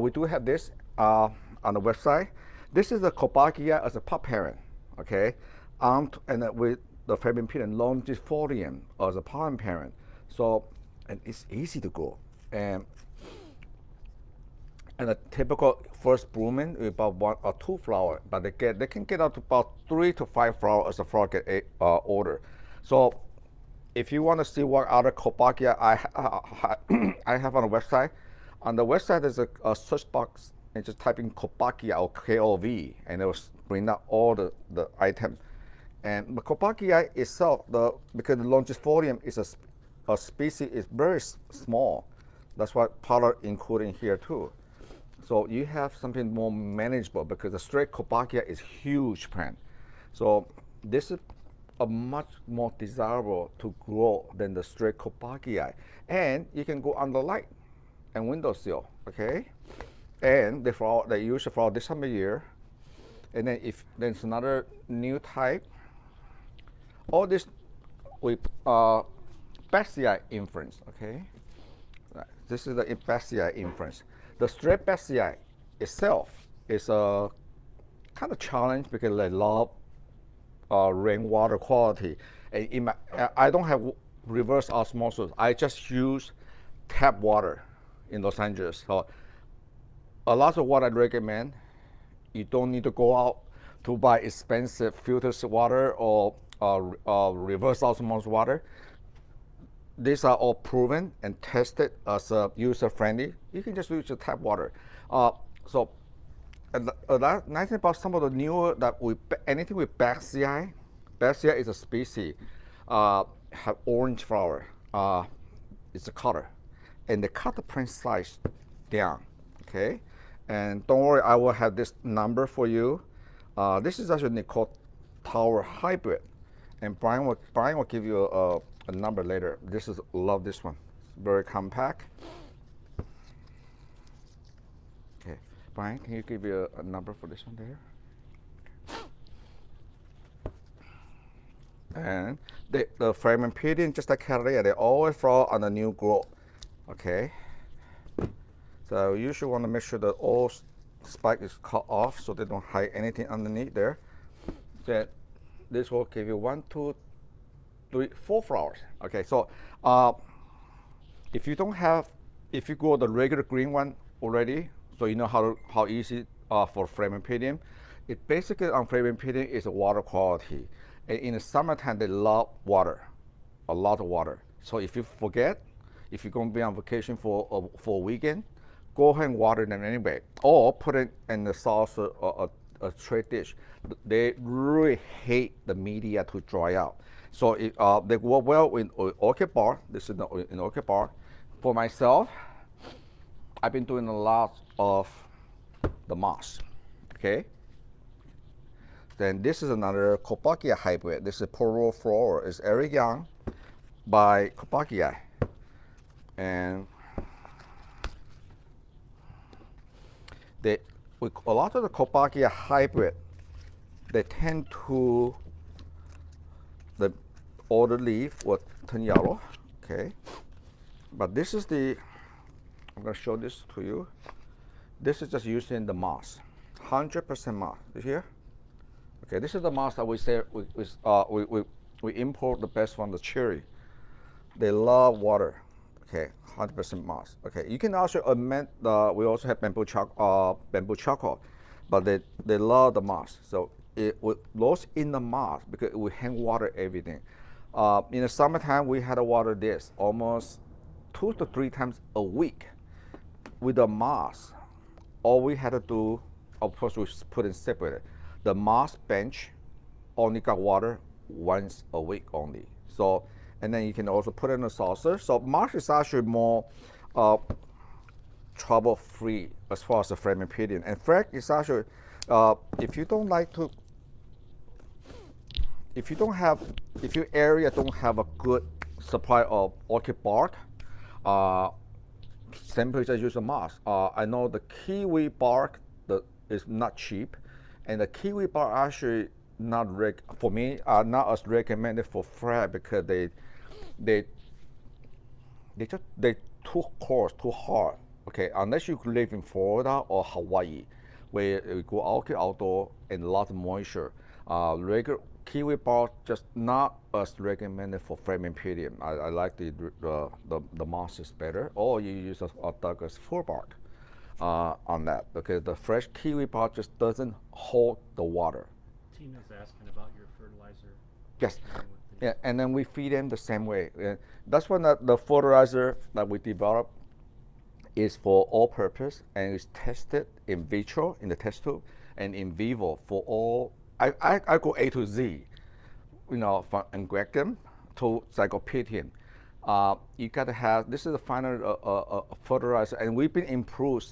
We do have this on the website. This is the Kobakia as a pup parent, okay? And with the Phragmipedium longifolium as a pollen parent. So, and it's easy to grow. And a typical first blooming is about 1 or 2 flowers, but they can get up to about 3 to 5 flowers as the flower get older. So if you want to see what other Kobakia I have on the website, there's a search box and just type in Kobakia or KOV, and it will bring up all the items. And the Kobakia itself, because the longifolium is a species, is very small. That's why part including here too. So you have something more manageable because the straight Kobakia is huge plant. So this is a much more desirable to grow than the straight Kobakia. And you can go under light and windowsill, okay? And they use the flower this time of year. And then if there's another new type, all this with Bacilli influence, okay? This is the Bacilli influence. The straight Bacilli itself is a kind of challenge because they love rainwater quality. And I don't have reverse osmosis. I just use tap water in Los Angeles. So a lot of what I recommend, you don't need to go out to buy expensive filtered water or reverse osmosis water. These are all proven and tested as user-friendly. You can just use the tap water. So the nice thing about some of the newer anything with Bacilli is a species, have orange flower. It's a color. And they cut the plant size down, okay? And don't worry, I will have this number for you. This is actually Nicole Tower Hybrid, and Brian will give you a number later. Love this one. It's very compact. Okay, Brian, can you give you a number for this one there? And the Phragmipediums, just like Cattleya, they always fall on the new growth. Okay. So you should want to make sure that all spike is cut off so they don't hide anything underneath there. Then this will give you 1, 2, 3, 4 flowers. Okay. So if you grow the regular green one already, so you know how easy for Phragmipedium. It basically on Phragmipedium is water quality. And in the summertime, they love water, a lot of water. So if you forget, if you're going to be on vacation for a weekend, go ahead and water them anyway, or put it in the saucer or a tray dish. They really hate the media to dry out. So they work well in orchid bark. This is in orchid bark. For myself, I've been doing a lot of the moss. Okay. Then this is another Kopakia hybrid. This is Poro Flower. It's Eric Young by Kopakia. And a lot of the Kopakia hybrid, they tend to, the older leaf will turn yellow, okay? But this is I'm gonna show this to you. This is just using the moss, 100% moss, you hear? Okay, this is the moss that we say we import the best from the cherry. They love water. Okay, 100% moss. Okay, you can also amend. We also have bamboo charcoal, but they love the moss. So it will lose in the moss because it will hang water everything. In the summertime, we had to water this almost 2 to 3 times a week. With the moss, all we had to do, of course, we put it separated. The moss bench only got water once a week only. So, and then you can also put it in a saucer. So moss is actually more trouble-free as far as the Phragmipedium. And Phrags is actually, if your area don't have a good supply of orchid bark, simply just use a moss. I know the kiwi bark is not cheap. And the kiwi bark actually not as recommended for Phrags because they too coarse, too hard. Okay, unless you live in Florida or Hawaii, where you go outdoor and a lot of moisture. Regular kiwi bark just not as recommended for Phragmipedium. I like the moss is better, or you use a Douglas fir bark. On that, because the fresh kiwi bark just doesn't hold the water. Tina's asking about your fertilizer. Yes, yeah, and then we feed them the same way. That's when the fertilizer that we develop is for all purpose and is tested in vitro in the test tube and in vivo for all. I go A to Z, from Angraecum to Phragmipedium. You gotta have, this is the final fertilizer, and we've been improved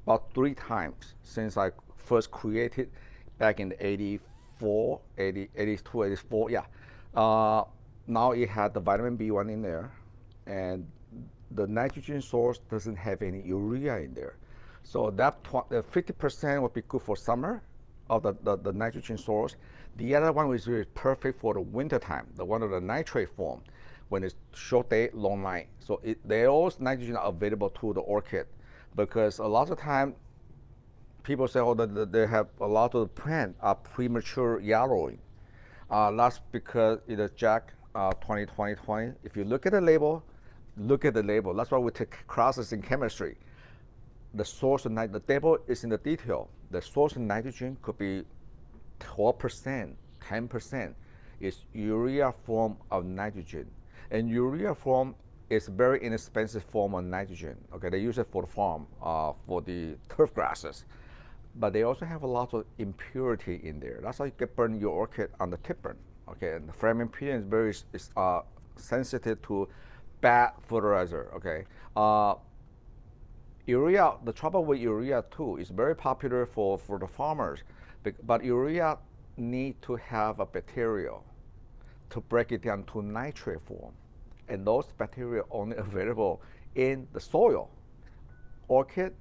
about 3 times since I first created back in 84, 80, 82, 84, yeah. Now it had the vitamin B1 in there, and the nitrogen source doesn't have any urea in there. So that 50% would be good for summer of the nitrogen source. The other one was really perfect for the winter time, the one of the nitrate form, when it's short day, long night. So those nitrogen are available to the orchid, because a lot of time people say, oh, they have a lot of the plant are premature yellowing. That's because it is Jack 2020. If you look at the label, That's why we take classes in chemistry. The source of the table is in the detail. The source of nitrogen could be 12%, 10%. It's urea form of nitrogen. And urea form is a very inexpensive form of nitrogen. Okay, they use it for the farm, for the turf grasses. But they also have a lot of impurity in there. That's how you can burn your orchid on the tip burn. Okay, and the Phragmipedium is very sensitive to bad fertilizer. Okay, Urea, the trouble with urea too, is very popular for the farmers, but urea need to have a bacteria to break it down to nitrate form. And those bacteria only available in the soil. Orchid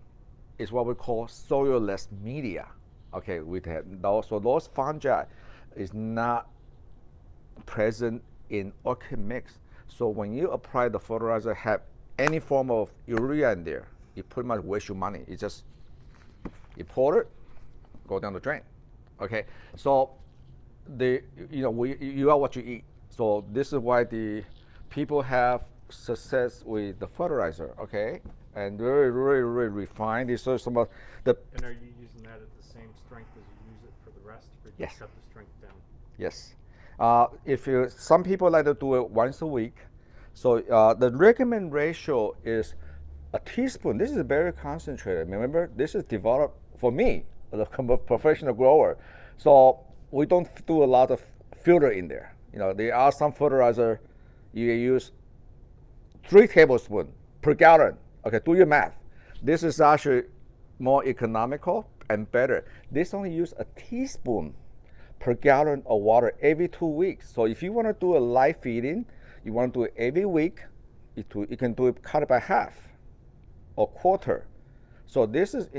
is what we call soilless media. Okay, we have those, so those fungi is not present in orchid mix. So when you apply the fertilizer, have any form of urea in there, you pretty much waste your money. It's just, you pour it, go down the drain. Okay, so you are what you eat. So this is why the people have success with the fertilizer. Okay, and very, very, very refined. This is some of the. And are you using that at the same strength as you use it for the rest, or do you Yes. cut the strength down? Yes. Some people like to do it once a week. So the recommended ratio is a teaspoon. This is very concentrated. Remember, this is developed for me, a professional grower. So we don't do a lot of filter in there. There are some fertilizer you use 3 tablespoons per gallon. Okay, do your math. This is actually more economical and better. This only use a teaspoon per gallon of water every 2 weeks. So if you want to do a light feeding, you want to do it every week, you can do it, cut it by half or quarter. So this is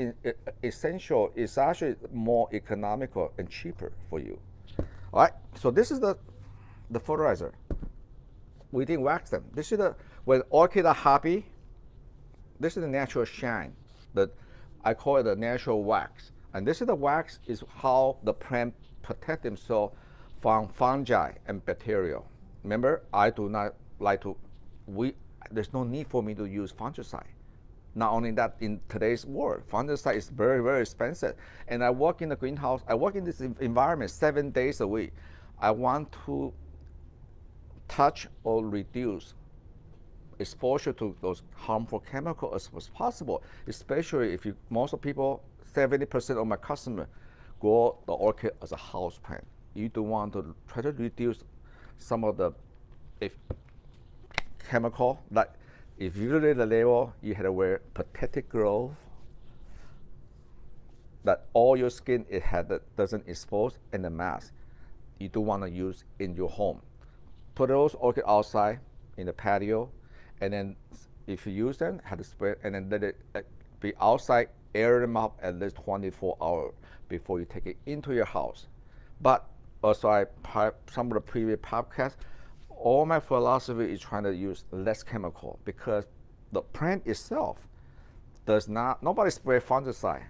essential. It's actually more economical and cheaper for you. All right, so this is the fertilizer. We didn't wax them. This is when orchids are happy, this is the natural shine. I call it the natural wax. And this is the wax is how the plant protect themselves from fungi and bacteria. Remember, I do not like to, there's no need for me to use fungicide. Not only that, in today's world, fungicide is very, very expensive. And I work in the greenhouse, I work in this environment 7 days a week. I want to touch or reduce exposure to those harmful chemicals as possible, especially if most of people, 70% of my customers grow the orchid as a house plant. You do want to try to reduce some of the chemical, like if you read the label, you had to wear protective gloves, that all your skin doesn't expose, and the mask you do want to use in your home. Put those orchid outside in the patio, and then if you use them, have to spray, and then let it be outside, air them up at least 24 hours before you take it into your house. But also, some of the previous podcasts, all my philosophy is trying to use less chemical, because the plant itself does not, nobody spray fungicide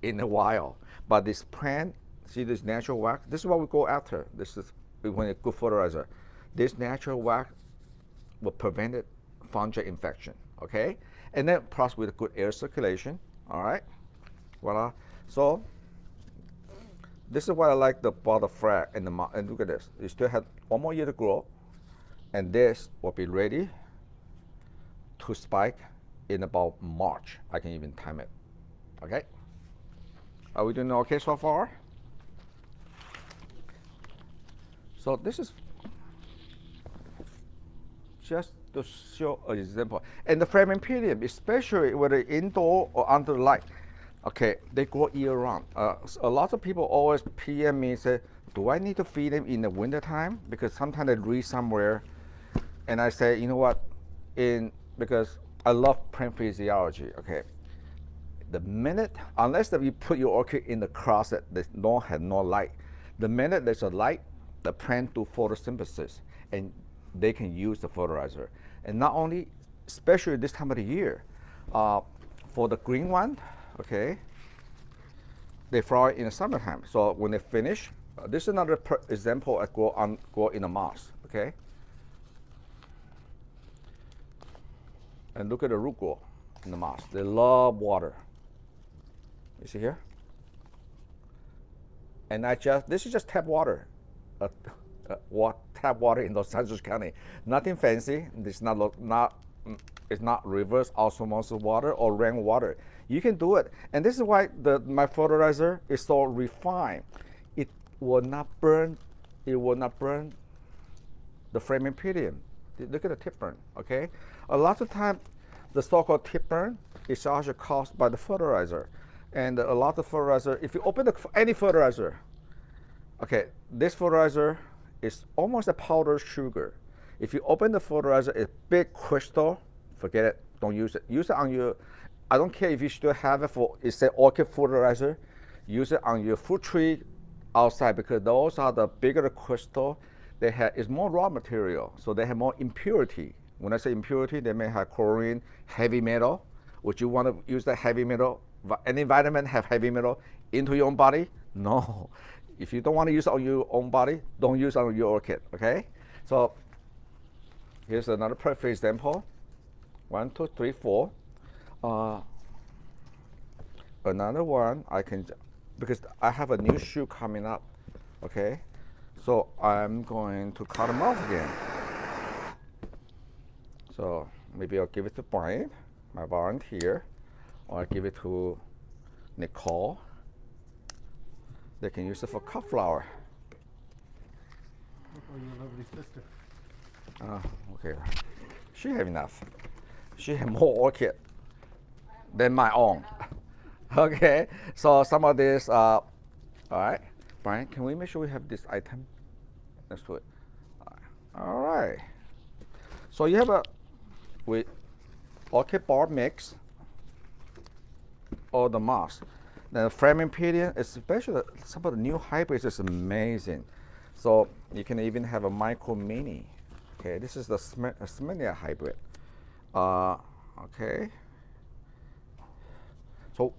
in the wild, but this plant, see this natural wax, this is what we go after. This is when it's good fertilizer. This natural wax will prevent fungi infection, okay? And then plus with good air circulation, all right? Voila. So this is what I like about the frag and look at this. You still have 1 more year to grow, and this will be ready to spike in about March. I can even time it, okay? Are we doing okay so far? So this is just to show an example. And the Phragmipedium, especially whether indoor or under light, okay, they grow year round. A lot of people always PM me and say, do I need to feed them in the wintertime? Because sometimes they read somewhere, and I say, you know what, because I love plant physiology, okay. The minute, unless that you put your orchid in the closet that have no light, the minute there's a light, the plant do photosynthesis, and they can use the fertilizer. And not only, especially this time of the year, for the green one, okay, they flower in the summertime. So when they finish, this is another example I grow in a moss, okay? And look at the root growth in the moss. They love water. You see here? And this is just tap water. Tap water in Los Angeles County. Nothing fancy. It's not reverse osmosis water or rainwater. You can do it. And this is why my fertilizer is so refined. It will not burn. It will not burn the Phragmipedium. Look at the tip burn, okay? A lot of time, the so-called tip burn is actually caused by the fertilizer. And a lot of fertilizer, if you open any fertilizer, okay, this fertilizer is almost a powdered sugar. If you open the fertilizer, it's big crystal, forget it, don't use it. Use it on your, I don't care if you still have it for, it's an orchid fertilizer, use it on your fruit tree outside, because those are the bigger crystal. They have, it's more raw material, so they have more impurity. When I say impurity, they may have chlorine, heavy metal. Would you want to use that heavy metal? Any vitamin have heavy metal into your own body? No. If you don't want to use it on your own body, don't use it on your orchid, okay? So here's another perfect example. 1, 2, 3, 4. Another one, I can, because I have a new shoot coming up, okay? So I'm going to cut them off again. So maybe I'll give it to Brian, my volunteer, or I'll give it to Nicole. They can use it for cut flower. Oh, your lovely sister. Okay. She have enough. She have more orchid than my own. Okay, so some of this, all right. Brian, can we make sure we have this item next to it? All right. So you have a with orchid bulb mix or the moss. The Phragmipedium, especially some of the new hybrids, is amazing. So you can even have a micro mini. Okay, this is the Smilia hybrid. Okay. So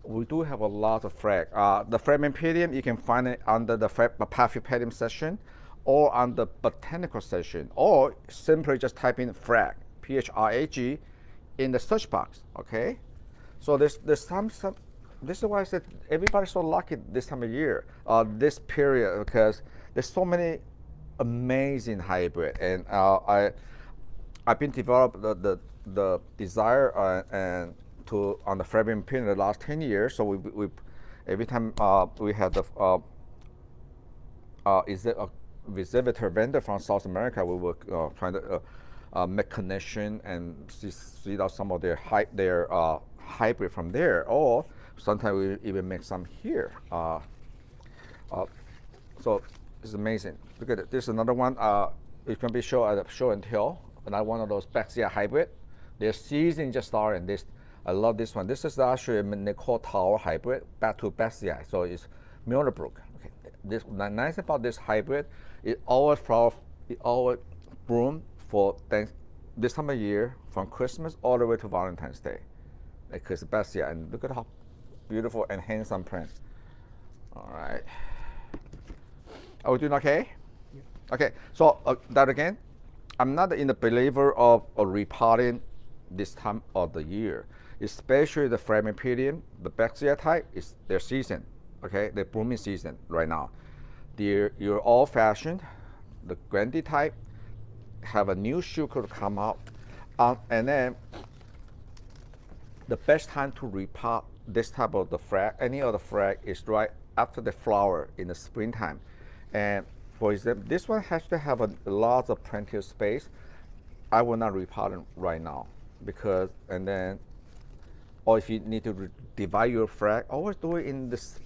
we do have a lot of frag. The Phragmipedium, you can find it under the Phragmipedium section or on the botanical section, or simply just type in frag, P-H-R-A-G, in the search box, okay? So there's some, this is why I said everybody's so lucky this time of year, this period, because there's so many amazing hybrid, and I've been developed the desire and to on the Phragmipedium the last 10 years. So we every time we have the is it a visitor vendor from South America, we were trying to make connection and see out some of their hybrid from there, or sometimes we even make some here. So it's amazing. Look at it. There's another one. It's going to be show at show and tell. Another one of those Baxia hybrid. Their season just started. This I love this one. This is actually a Nicole Tower hybrid back to Baxia. So it's Millbrook. Okay. This the nice about this hybrid, it always flower, it always bloom for this time of year, from Christmas all the way to Valentine's Day. Because Baxia, and look at how beautiful and handsome print. All right. Are we doing okay? Yeah. Okay. So that again, I'm not in the believer of repotting this time of the year, especially the Phragmipedium, the Baxia type is their season. Okay, the blooming season right now. Your old-fashioned, the Grandy type, have a new shoot could come out, and then the best time to repot this type of the frag, any of the frag, is right after the flower in the springtime. And for example, this one has to have a lot of plenty of space. I will not repot it right now because, and then, or if you need to divide your frag, always do it in this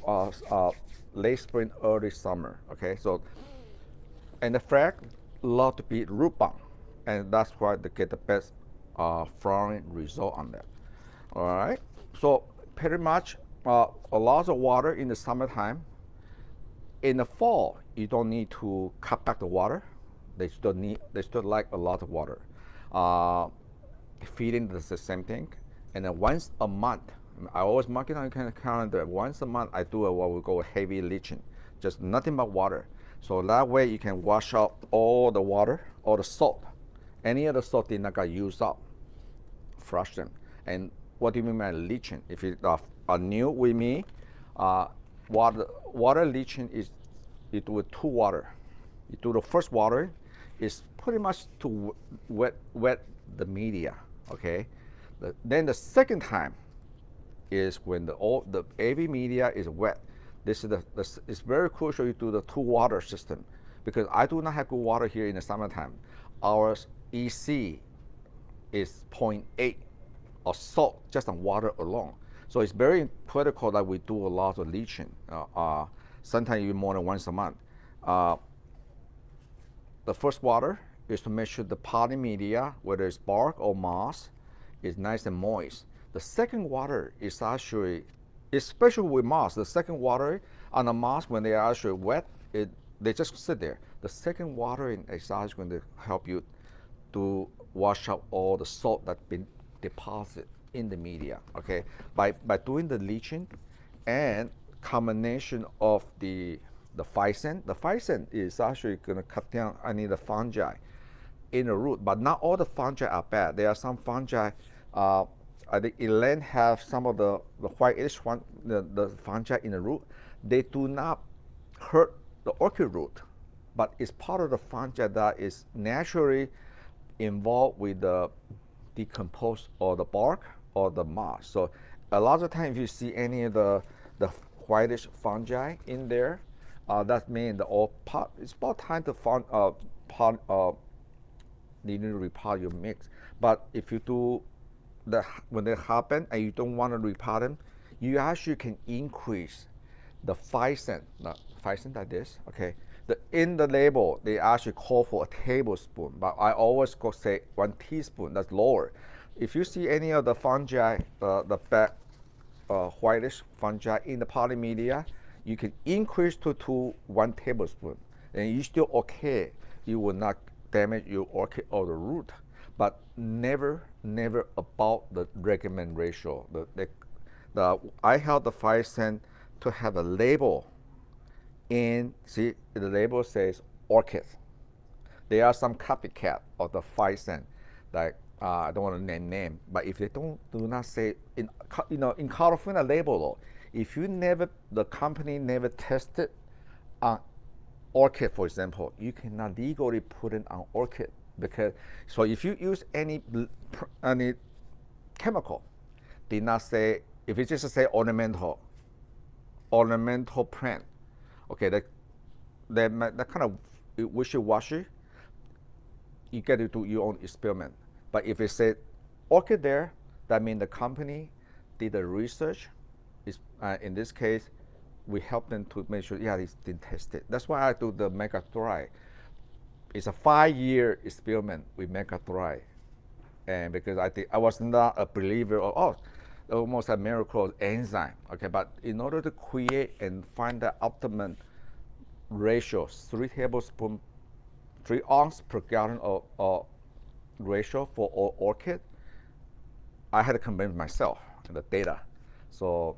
late spring, early summer. Okay, so, and the frag love to be root bound, and that's why they get the best flowering result on that. All right, so pretty much a lot of water in the summertime. In the fall, you don't need to cut back the water. They still like a lot of water. Feeding is the same thing. And then once a month, I always mark it on your calendar. Once a month, I do what we call heavy leaching, just nothing but water. So that way you can wash out all the water, all the salt. Any of the salt did not get used up, flush them. And what do you mean by leaching? If you are new with me, water leaching is you do with 2 water. You do the first water is pretty much to wet the media, okay? Then the second time is when the AV media is wet. This is it's very crucial you do the 2 water system, because I do not have good water here in the summertime. Our EC is 0.8 of salt just on water alone. So it's very critical that we do a lot of leaching, sometimes even more than once a month. The first water is to make sure the potting media, whether it's bark or moss, is nice and moist. The second water is actually, especially with moss, the second water on the moss, when they are actually wet, they just sit there. The second watering is actually going to help you to wash out all the salt that's been deposited in the media. Okay, by doing the leaching and combination of the phycin. The phycin is actually going to cut down any of the fungi in the root, but not all the fungi are bad. There are some fungi. I think Elaine have some of the whitish one, the fungi in the root. They do not hurt the orchid root, but it's part of the fungi that is naturally involved with the decompose or the bark or the moss. So a lot of times if you see any of the whitish fungi in there, that means the all pot. It's about time to find you need to repot your mix. But if you do when they happen and you don't want to repot them, you actually can increase the phycin. Phycin like this, okay. In the label, they actually call for a tablespoon, but I always go say 1 teaspoon. That's lower. If you see any of the fungi, the back whitish fungi in the potting media, you can increase to 1 tablespoon, and you still okay. You will not damage your orchid or the root, but never about the recommend ratio. I have the phycin to have a label. See, the label says orchid. There are some copycat of the phycin, like I don't want to name, but if they do not say in California label though, if the company never tested on orchid, for example, you cannot legally put it on orchid, because so if you use any chemical, did not say, if it just say ornamental plant, okay, that kind of wishy-washy. You get to do your own experiment. But if it said orchid there, that means the company did the research. In this case, we help them to make sure, yeah, it's been tested. That's why I do the Mega Thrive. It's a 5-year experiment with Mega Thrive. And because I was not a believer of, almost a miracle enzyme, okay, but in order to create and find the optimum ratio, 3 ounce per gallon of ratio for orchid, I had to convince myself in the data. So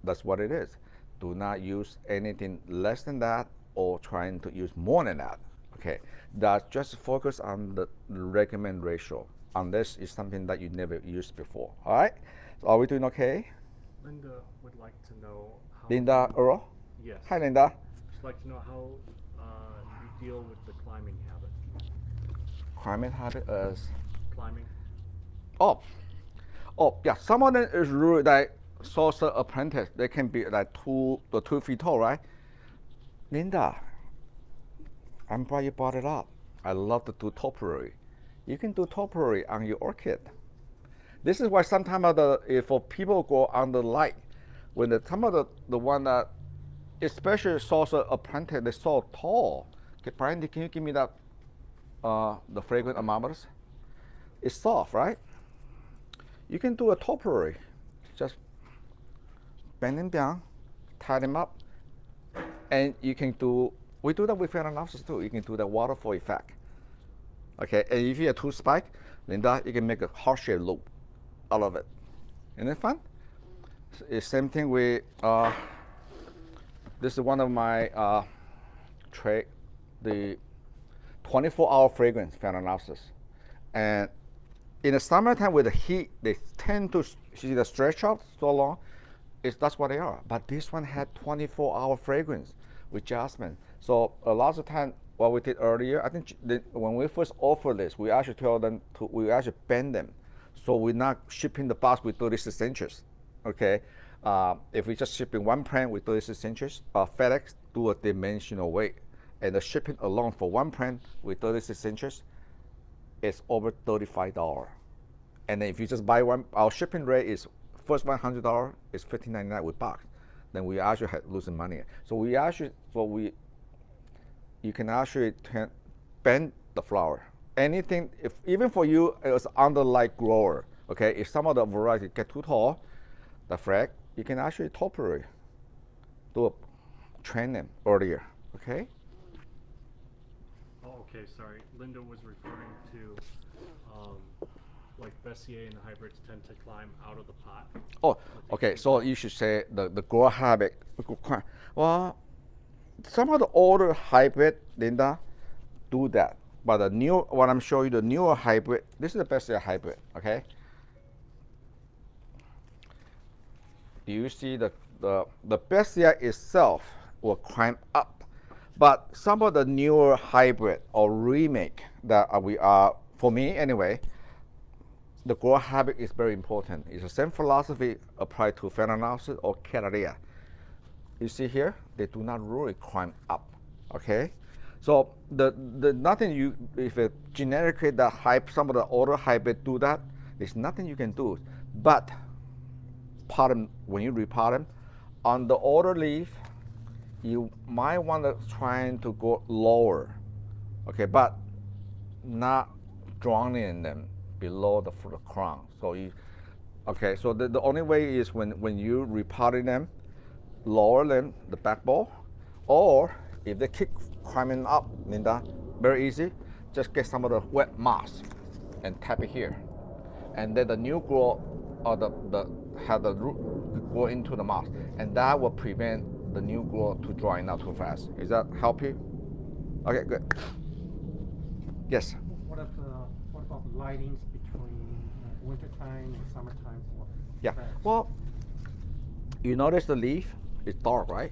that's what it is. Do not use anything less than that or trying to use more than that, okay? That just focus on the recommend ratio, unless it's something that you never used before, all right? So are we doing okay? Linda would like to know how. Linda Earl? Yes. Hi, Linda. She'd like to know how you deal with the climbing habit. Climbing habit is? Climbing. Oh, yeah. Some of them is really like saucer apprentice. They can be like 2 feet tall, right? Linda, I'm glad you brought it up. I love to do topiary. You can do topiary on your orchid. This is why sometimes if people go on the light, when some of the one that, especially saucer apprentice, they're so tall. Okay, Brian, can you give me that, the Fragrant Ammonites? It's soft, right? You can do a topiary. Just bend them down, tie them up, and you can do, we do that with Phragnopsis too. You can do the waterfall effect. Okay, and if you have 2 spikes, Linda, you can make a heart-shaped loop out of it. Isn't it fun? It's same thing with, this is one of my the 24-hour fragrance Phragnopsis. And in the summertime with the heat, they tend to see the stretch out so long. That's what they are. But this one had 24-hour fragrance with jasmine. So a lot of time, what we did earlier, I think when we first offered this, we actually told them we actually bend them. So we're not shipping the box with 36 inches, okay? If we just shipping 1 plant with 36 inches, FedEx do a dimensional weight. And the shipping alone for 1 plant with 36 inches is over $35. And then if you just buy one, our shipping rate is first $100 is $15.99 with box. Then we actually had losing money. So you can actually bend the flower. Anything, if even for you as under light grower, okay, if some of the variety get too tall, the frag, you can actually topiary, train them earlier, okay? Oh, okay, sorry. Linda was referring to like Bessier and the hybrids tend to climb out of the pot. Oh, okay, so you should say the grow habit. Well, some of the older hybrid, Linda, do that. But the new, what I'm showing you, the newer hybrid, this is the Bessier hybrid, okay? Do you see the Bessier itself will climb up, but some of the newer hybrid or remake that we are, for me anyway, the grow habit is very important. It's the same philosophy applied to Phalaenopsis or Cattleya. You see here, they do not really climb up, okay? So the nothing you, if it generically the some of the older hybrid do that, there's nothing you can do. But pot them, when you repot them, on the older leaf, you might want to try to go lower, okay, but not drowning them below the crown. So you, okay, so the only way is when you repotting them, lower them, the back ball, or if they keep climbing up, Linda, very easy, just get some of the wet moss and tap it here. And then the new growth or have the root go into the moss, and that will prevent the new growth to drying out too fast. Is that help you? Okay, good. Yes. What about lightings between wintertime and summertime for Yeah. Phrags? Well, you notice the leaf is dark, right?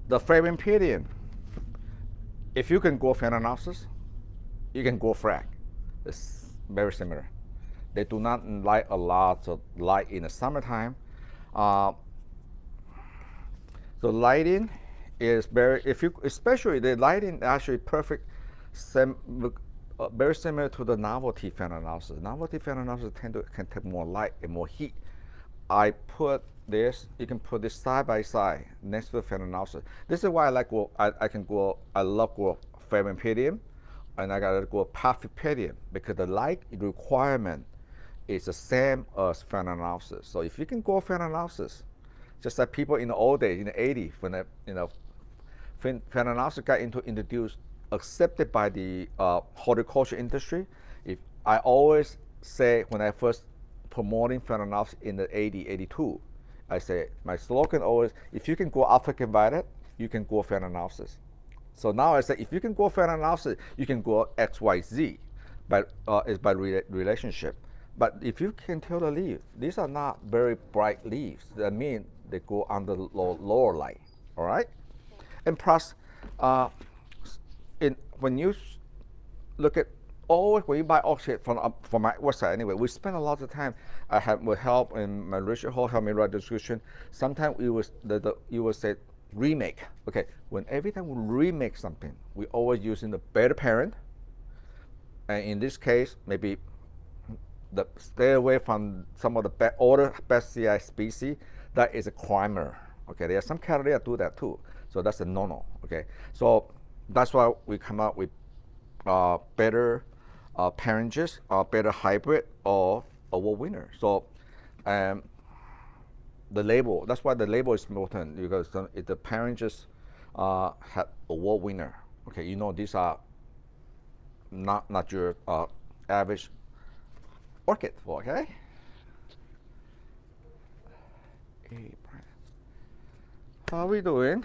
The Phragmipedium, if you can grow Phalaenopsis, you can grow Phrag. It's very similar. They do not like a lot of light in the summertime. The lighting is very, especially the lighting actually perfect, very similar to the novelty Phalaenopsis. Novelty Phalaenopsis can take more light and more heat. I put this, you can put this side by side next to the Phalaenopsis. This is why I like I love grow Phragmipedium, and I gotta grow Phragmipedium because the light requirement is the same as Phalaenopsis. So if you can grow Phalaenopsis, just like people in the old days, in the 80s, when Phalaenopsis got introduced, accepted by the horticulture industry. If I always say when I first promoting Phalaenopsis in the 82, I say my slogan always, if you can grow African violet, you can grow Phalaenopsis. So now I say if you can grow Phalaenopsis, you can grow XYZ, but it's by relationship. But if you can tell the leaf, these are not very bright leaves. That means they go under lower light. All right, and plus, when you look at always when you buy orchid from my website anyway, we spend a lot of time. I have with help and my Richard Hall help me write the description. Sometimes you will say remake. Okay, when every time we remake something, we always using the better parent. And in this case, maybe stay away from some of the older Bessier species. That is a climber. Okay, there are some Cattleya do that too. So that's a no-no. Okay, so that's why we come out with better parentage, better hybrid, or award winner. So the label, that's why the label is important, because if the parentage have award winner, okay, you know these are not your average orchid, okay? How are we doing?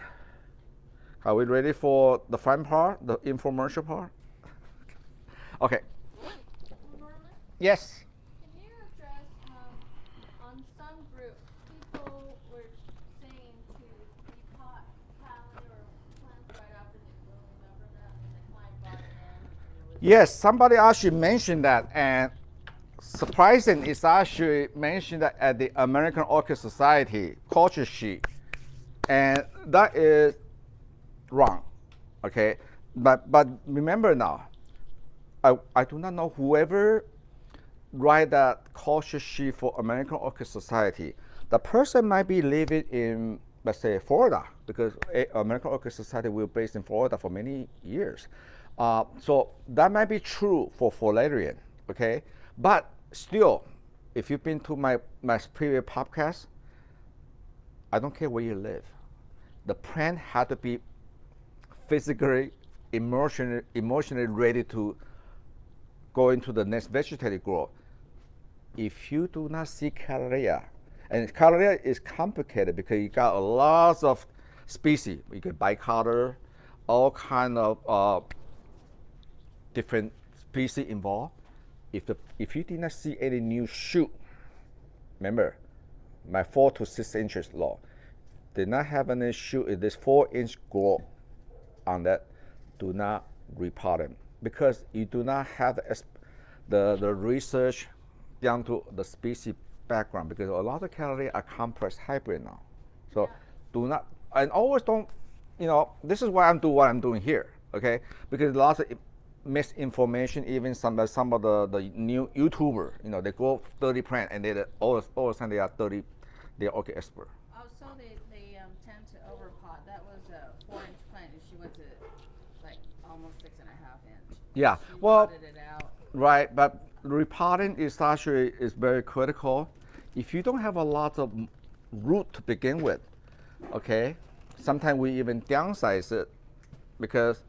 Are we ready for the fun part, the infomercial part? Okay. Norman, Yes. can you address on some groups, people were saying to repot talent or plants right after they bloom? Remember that? And the client brought it in. And it was Yes, somebody actually mentioned that, and surprising is actually mentioned that at the American Orchid Society culture sheet, and that is wrong. Okay, but remember now, I do not know whoever write that call sheet for American Orchid Society, the person might be living in, let's say, Florida, because American Orchid Society will be based in Florida for many years. So that might be true for Floridian, okay? But still, if you've been to my previous podcast, I don't care where you live. The plant had to be physically, emotionally ready to go into the next vegetative growth. If you do not see Cattleya, and Cattleya is complicated because you got a lot of species. You get bicolor, all kind of different species involved. If you did not see any new shoot, remember my 4 to 6 inches long, did not have any shoot in this 4-inch growth on that, do not repot them, because you do not have the research down to the species background, because a lot of Cattleya are complex hybrid now. So do not, and always don't, this is why I'm doing what I'm doing here, okay? Because lots of misinformation, even some of the new YouTuber, they grow 30 plant and they all of a sudden they are 30, they're orchid expert. Oh, so they tend to overpot. That was a 4-inch plant, and she went to like almost 6.5 inch. Yeah, She well, potted it out. right, but repotting is actually very critical. If you don't have a lot of root to begin with, okay, sometimes we even downsize it because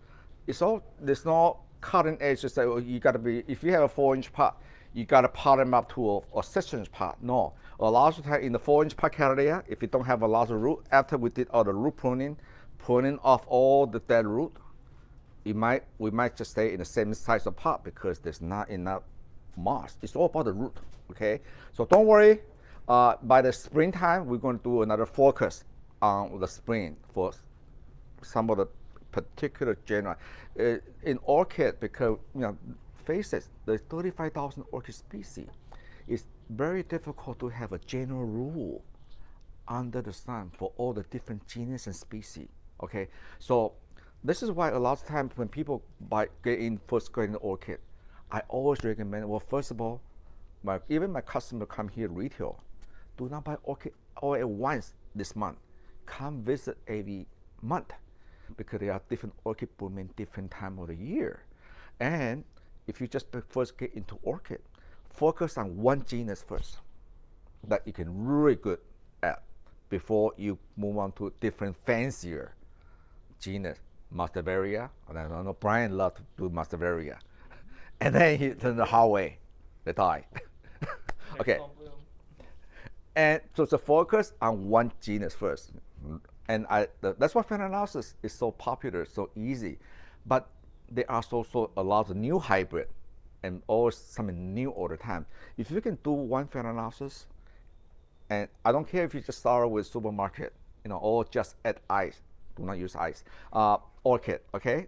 there's no cutting edge to say, oh, you got to be, if you have a 4-inch pot, you got to pot them up to a 6-inch pot. No, a lot of time in the 4-inch pot Cattleya, if you don't have a lot of root, after we did all the root pruning off all the dead root, we might just stay in the same size of pot because there's not enough moss. It's all about the root, okay? So don't worry. By the springtime, we're going to do another focus on the spring for some of the particular genera. In orchid, because face it, there's 35,000 orchid species. It's very difficult to have a general rule under the sun for all the different genus and species. Okay, so this is why a lot of times when people first go into orchid, I always recommend, well, first of all, even my customer come here retail, do not buy orchid all at once this month. Come visit every month, because there are different orchid blooming different time of the year. And if you just first get into orchid, focus on one genus first that you can really good at before you move on to different fancier genus. Masdevallia, and I know Brian loved to do Masdevallia. And then he turned the hard way, they die. Okay. And so the focus on one genus first. And that's why plant analysis is so popular, so easy. But there are also a lot of new hybrid and always something new all the time. If you can do one plant analysis, and I don't care if you just start with supermarket, or just add ice, do not use ice. Orchid, okay?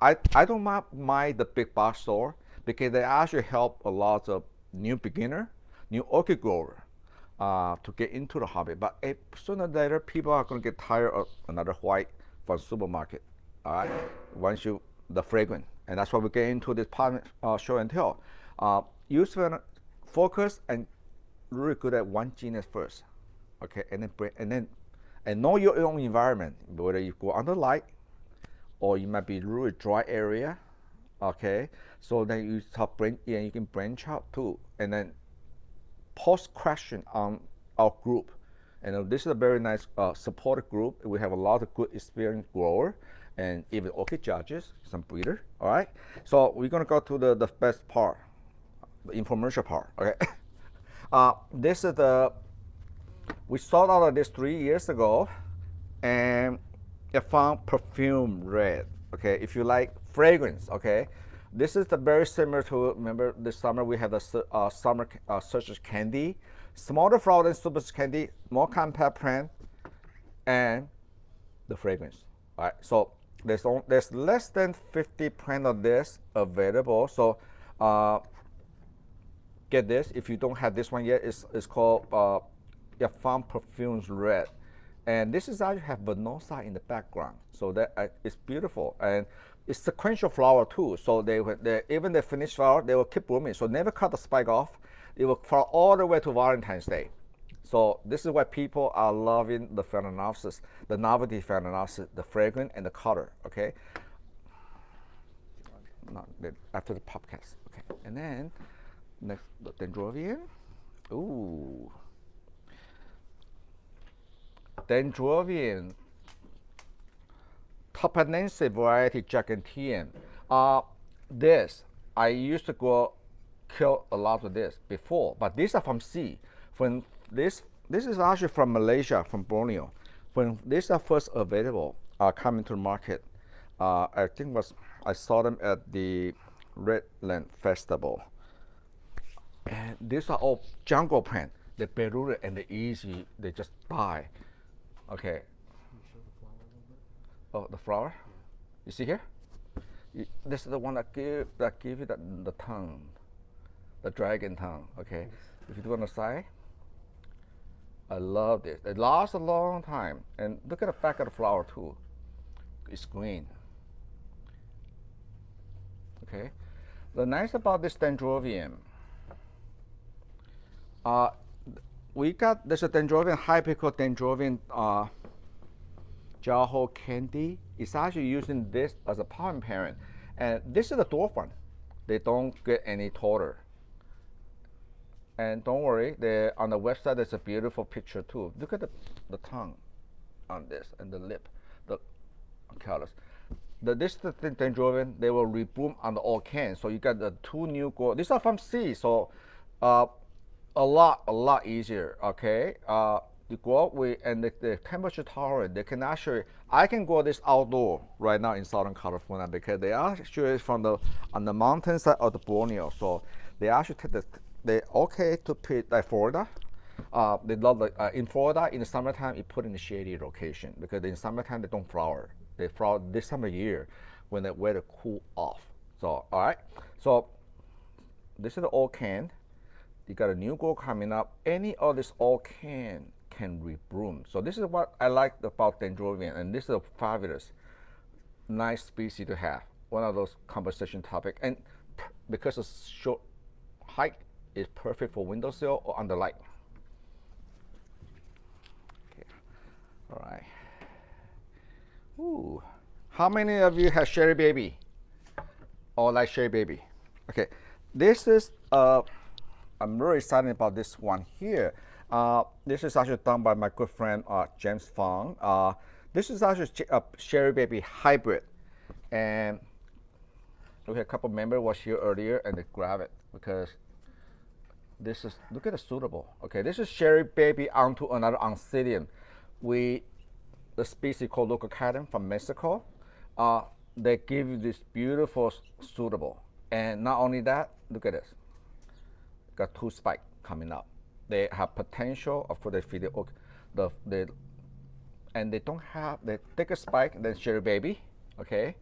I don't mind the big box store because they actually help a lot of new beginner, new orchid grower to get into the hobby. But sooner or later, people are going to get tired of another white from supermarket. All right, the fragrant, and that's why we get into this part show and tell. Use focus and really good at one genus first, okay, and know your own environment, whether you go under light or you might be really dry area, okay. So then you you can branch out too, and then post question on our group. And this is a very nice supportive group. We have a lot of good experienced grower and even orchid judges, some breeder. All right. So we're gonna go to the best part, the infomercial part. Okay. This is we sold out of this 3 years ago, and I found perfume red. Okay. If you like fragrance, okay. This is very similar to, remember this summer we had the summer citrus candy, smaller flower than super candy, more compact plant, and the fragrance. All right, so there's less than 50 plant of this available. So get this. If you don't have this one yet, it's called Farm Perfumes Red, and this is actually have Venosa in the background, so that it's beautiful. And it's sequential flower too. So even the finished flower, they will keep blooming. So never cut the spike off. It will flower all the way to Valentine's Day. So this is why people are loving the Phalaenopsis, the novelty Phalaenopsis, the fragrance and the color. Okay. After the podcast. Okay. And then next, the Dendrobium. Ooh. Dendrobium. Tapanense variety giganteum. This, I used to go kill a lot of this before, but these are from sea. When this is actually from Malaysia, from Borneo. When these are first available, coming to the market, I think I saw them at the Redland Festival. And these are all jungle plant. They berry and they easy, they just die. Okay. Oh, the flower? Yeah. You see here? This is the one that give you the tongue, the dragon tongue. Okay. If you do on the side, I love this. It lasts a long time. And look at the back of the flower too. It's green. Okay. The nice about this Dendrobium, there's a Dendrobium, Hypical Dendrobium Jaho candy. It's actually using this as a pollen parent. And this is the dwarf one. They don't get any taller. And don't worry, on the website there's a beautiful picture too. Look at the tongue on this and the lip, the colors. This the Dendrobium, they will rebloom on the all can. So you got the two new gold. These are from sea, so a lot easier. Okay, you go out with and the temperature tolerant. They can actually, I can grow this outdoor right now in Southern California because they are actually on the mountainside of the Borneo. So they actually take they okay to put like Florida. They love in Florida in the summertime. You put in a shady location because in summertime they don't flower. They flower this time of year when the weather cool off. So all right. So this is the all can. You got a new growth coming up. Any of this all can rebloom. So this is what I like about Dendrobium, and this is a fabulous, nice species to have. One of those conversation topic, and because of short height, is perfect for windowsill or under light. Okay. All right. Ooh. How many of you have Sherry Baby or like Sherry Baby? Okay. This is I'm really excited about this one here. This is actually done by my good friend James Fang. This is actually a Sherry Baby hybrid, and we had a couple members was here earlier and they grab it because this is, look at the suitable. Okay, this is Sherry Baby onto another Oncidium. The species called Leucocadon from Mexico. They give you this beautiful suitable, and not only that, look at this. Got two spikes coming up. They have potential. Of course, they feed and they don't have the thicker spike than Sherry Baby. Okay,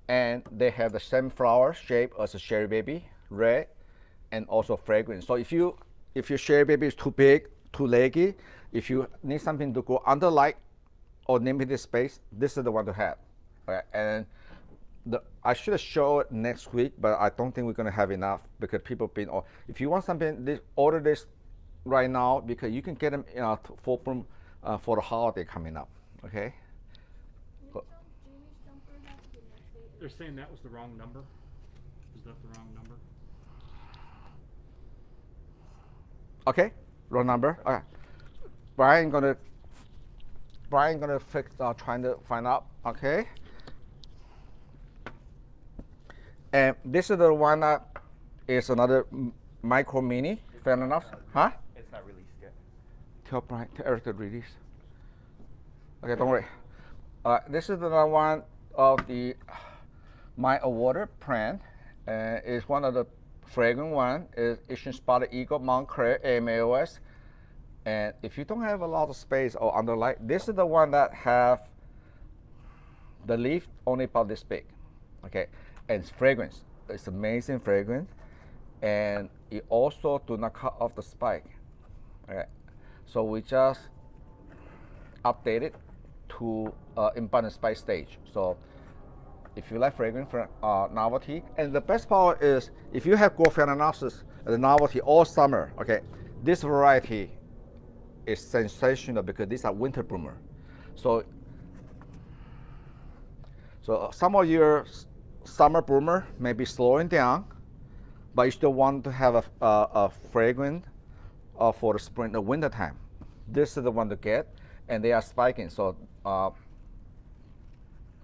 and they have the same flower shape as a Sherry Baby, red, and also fragrant. So if your Sherry Baby is too big, too leggy, if you need something to go under light or limited space, this is the one to have. Okay? And I should have shown it next week, but I don't think we're gonna have enough because people been. If you want something, order this right now because you can get them full bloom for the holiday coming up. Okay. They're saying that was the wrong number. Is that the wrong number? Okay, wrong number. Okay. Brian gonna fix. Trying to find out. Okay. And this is the one that is another micro mini. Fair enough? Huh? It's not released yet. Tell Eric to release. Okay, don't worry. This is the one of the My Water plant. It's one of the fragrant one. Is Asian Spotted Eagle, Montclair, AMAOS. And if you don't have a lot of space or under light, this is the one that have the leaf only about this big. Okay. And it's fragrance. It's amazing fragrance, and it also do not cut off the spike. Okay, so we just update it to inbound spike stage. So if you like fragrance novelty. And the best part is if you have growth analysis, the novelty all summer, okay, this variety is sensational because these are winter bloomer. So some of your summer bloomer may be slowing down, but you still want to have a fragrance for the spring, the winter time. This is the one to get, and they are spiking. So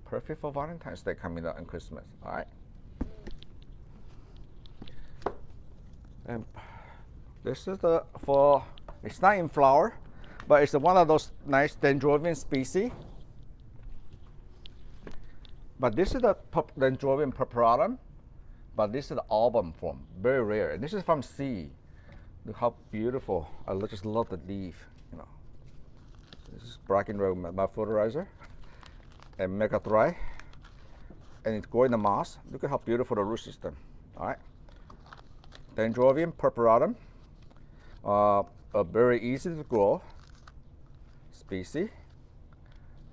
perfect for Valentine's Day coming up and Christmas. All right. And this is it's not in flower, but it's one of those nice dendrobium species. But this is the Dendrobium purpuratum, but this is the album form, very rare. And this is from sea. Look how beautiful. I just love the leaf, you know. This is black and red, my fertilizer, and mega dry. And it's growing the moss. Look at how beautiful the root system. All right. Dendrobium purpuratum, a very easy to grow species.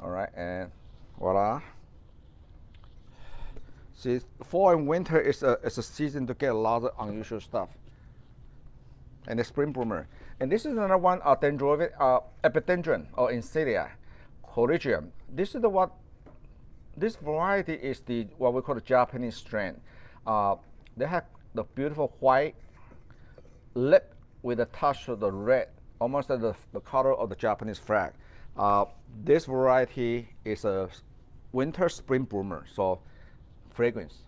All right, and voila. See, fall and winter is a season to get a lot of unusual stuff. And the spring bloomer. And this is another one, Dendrobium, epidendron or Insidia, Collegium. This is this variety is what we call the Japanese Strand. They have the beautiful white lip with a touch of the red, almost like the color of the Japanese flag. This variety is a winter spring bloomer. So fragrance.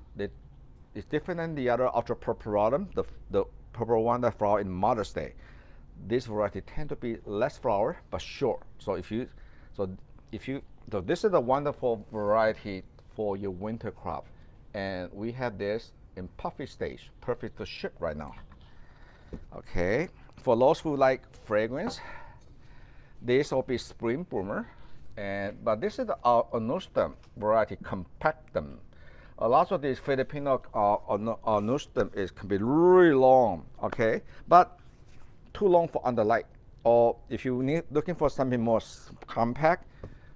It's different than the other Ultra purpuratum, the purple one that flower in Mother's Day. This variety tend to be less flower but short. So this is a wonderful variety for your winter crop, and we have this in puffy stage, perfect to ship right now. Okay, for those who like fragrance, this will be spring bloomer, but this is the Anustum variety compactum. A lot of these Filipino Anustum can be really long, okay, but too long for under light. Or if you looking for something more compact,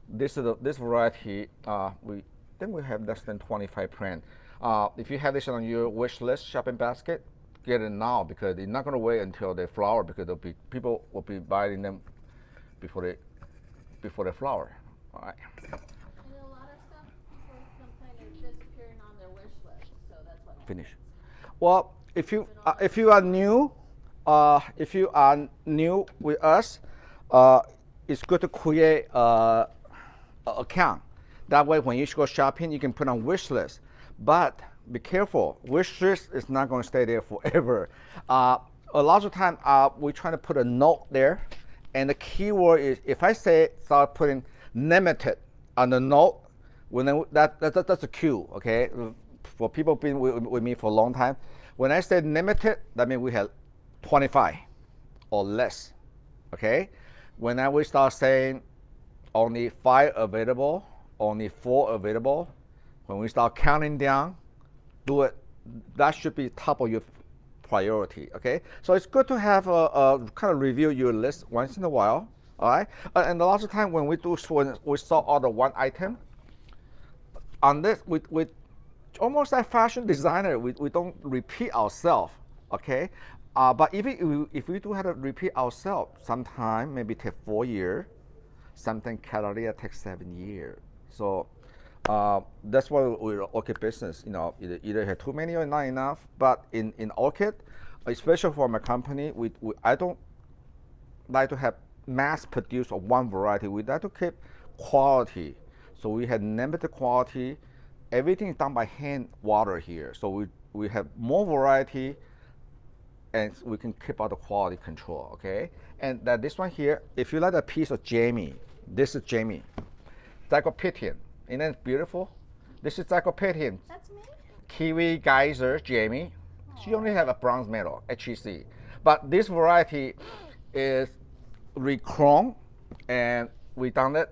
this variety we have less than 25 plant. If you have this on your wish list shopping basket, get it now because they're not going to wait until they flower because people will be buying them before they flower. All right. And a lot of stuff people complain is disappearing on their wish list, so that's what. Finish. Well, if you are new with us, it's good to create an account. That way, when you go shopping, you can put on wish list. But be careful, wish list is not going to stay there forever. A lot of time, we're trying to put a note there, and the keyword is if I start putting limited on the note, that's a cue. Okay, for people been with me for a long time, when I say limited, that means we have 25 or less. Okay, when we start saying only 5 available, only 4 available, when we start counting down, do it. That should be top of your priority. Okay, so it's good to have a kind of review your list once in a while. All right, and a lot of time when we saw order one item on this, with almost like fashion designer, we don't repeat ourselves. Okay, but even if we do have to repeat ourselves, sometime maybe take 4 years, something Catalina takes 7 years. So that's why we're orchid business. You know, either have too many or not enough. But in orchid, especially for my company, I don't like to have mass produce of one variety. We like to keep quality. So we have limited quality. Everything is done by hand water here. So we have more variety, and we can keep out the quality control. Okay, and this one here, if you like a piece of Jamie, this is Jamie. Phragmipedium. Isn't that beautiful? This is Phragmipedium. That's me? Kiwi Geyser Jamie. She only have a bronze medal, HEC. But this variety is rechrome, and we done it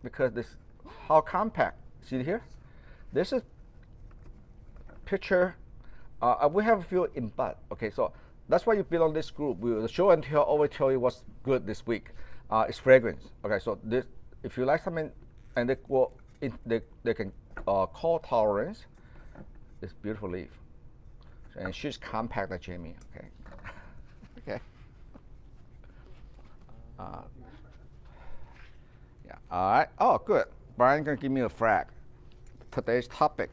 because this how compact. See here? This is picture. We have a few in bud. Okay, so that's why you belong this group. We will show and tell, always tell you what's good this week. It's fragrance. Okay, so this, if you like something, and they can cold tolerance. This beautiful leaf, and she's compact like Jamie. Okay. Okay. Yeah. All right. Oh, good. Brian gonna give me a frag. Today's topic.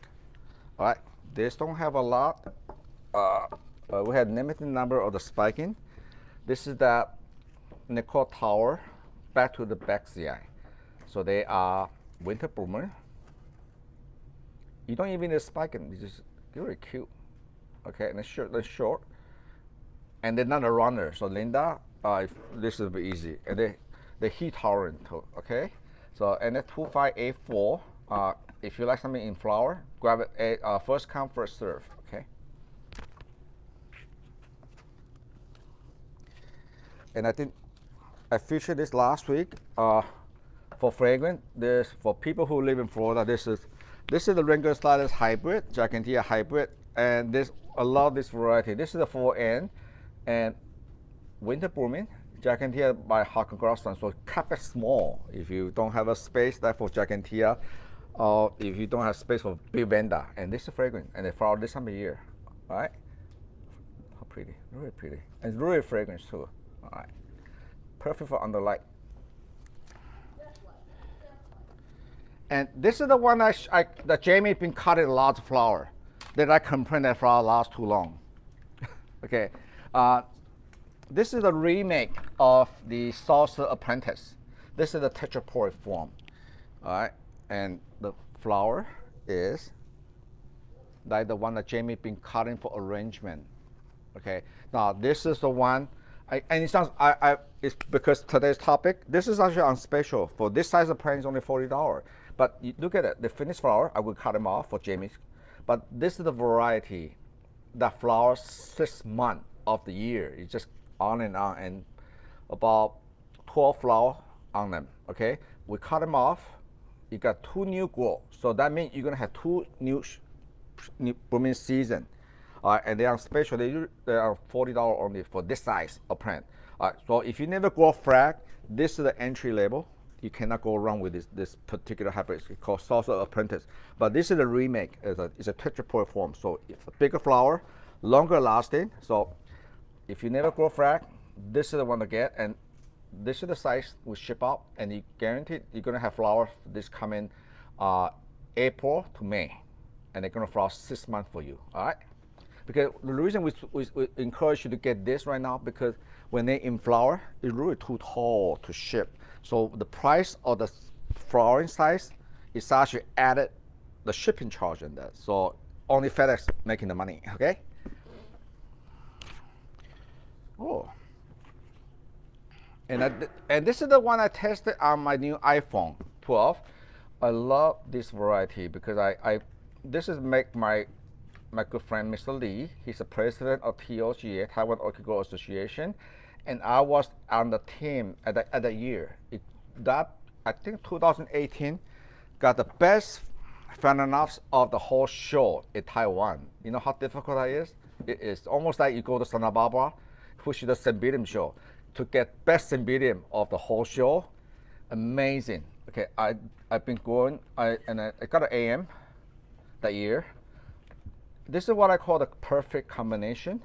All right. This don't have a lot. We had limited number of the spiking. This is that nickel tower back to the backside. So they are winter bloomer. You don't even need spiking. It's just really cute. Okay, and they're short. And they're not a runner. So Linda, this will be easy. And they heat tolerant too. Okay. So and the 2584. If you like something in flower, grab it. First come, first serve. Okay. And I think I featured this last week for fragrant. This for people who live in Florida. This is the Ringo Stylus hybrid, Gigantea hybrid, and I love this variety. This is the 4N, and winter blooming, Gigantea by Harker Groston. So keep it small if you don't have a space like for Gigantea, or if you don't have space for big vanda. And this is fragrant, and they flower this time of year. All right, how pretty, really pretty, and it's really fragrant too. All right, perfect for under light. And this is the one that Jamie been cutting a lot of flower. That I complain that flower lasts too long. Okay, this is a remake of the Saucer Apprentice. This is the tetraploid form. All right, and the flower is like the one that Jamie been cutting for arrangement. Okay, now this is the one. And it sounds, it's because today's topic, this is actually on special. For this size of plant, it's only $40. But you look at it, the finished flower, I will cut them off for Jamie's. But this is the variety that flowers 6 months of the year. It's just on, and about 12 flowers on them, okay? We cut them off, you got 2 new growth. So that means you're gonna have 2 new blooming season. And they are special. They are $40 only for this size of plant. So if you never grow frag, this is the entry level. You cannot go wrong with this particular hybrid. It's called Saucer Apprentice. But this is a remake. It's a tetraploid form. So it's a bigger flower, longer lasting. So if you never grow frag, this is the one to get. And this is the size we ship out. And you guarantee you're gonna have flowers this coming April to May, and they're gonna flower 6 months for you. All right. Because the reason we encourage you to get this right now, because when they're in flower, it's really too tall to ship. So the price of the flowering size is actually added the shipping charge in that. So only FedEx making the money, okay? Oh. And this is the one I tested on my new iPhone 12. I love this variety because this is my good friend, Mr. Lee. He's the president of TOGA, Taiwan Orchid Growers Association, and I was on the team at that year. I think 2018 got the best phenotypes of the whole show in Taiwan. You know how difficult that is? It is almost like you go to Santa Barbara, which is the Cymbidium show, to get best Cymbidium of the whole show. Amazing. Okay, I've been going, I got an AM that year. This is what I call the perfect combination.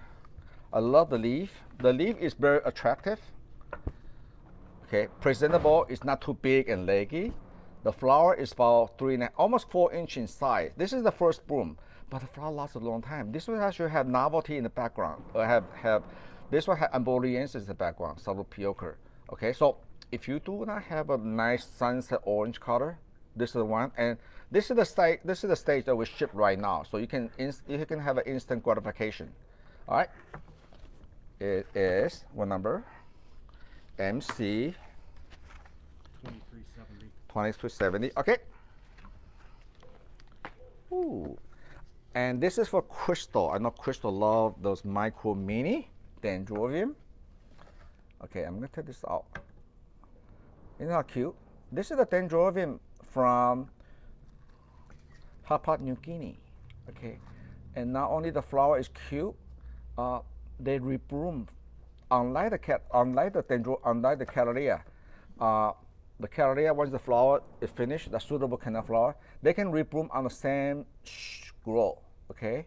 I love the leaf. The leaf is very attractive. Okay, presentable. It's not too big and leggy. The flower is about almost 4 inches in size. This is the first bloom, but the flower lasts a long time. This one actually have novelty in the background. This one have Amboliensis in the background, subtle piocher. Okay, so if you do not have a nice sunset orange color, this is the one. And this is the stage. This is the stage that we ship right now, so you can have an instant gratification. All right. It is what number? MC 2370. 2370. Okay. Ooh. And this is for Crystal. I know Crystal love those micro mini dendrobium. Okay, I'm gonna take this out. Isn't that cute? This is the dendrobium from Papua New Guinea. Okay, and not only the flower is cute, they rebloom. Unlike the cattleya, the cattleya, once the flower is finished, the suitable kind of flower, they can rebloom on the same grow, okay?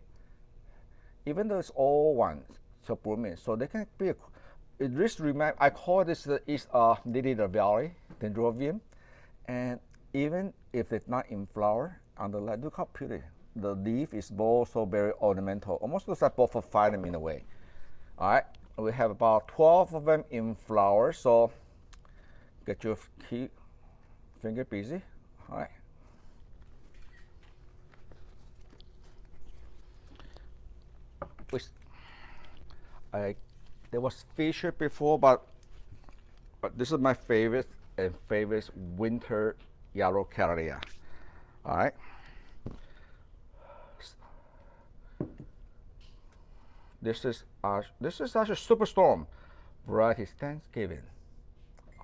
Even though it's all one, so blooming, so they can be, it just remind, I call this is lily the valley, dendrobium, and even if it's not in flower, on the light, look how pretty. The leaf is also very ornamental, almost looks like both of them in a way. All right, we have about 12 of them in flower, so get your finger busy. All right. There was featured before, but this is my favorite and favorite winter yellow cattleya. All right. This is actually Superstorm variety Thanksgiving.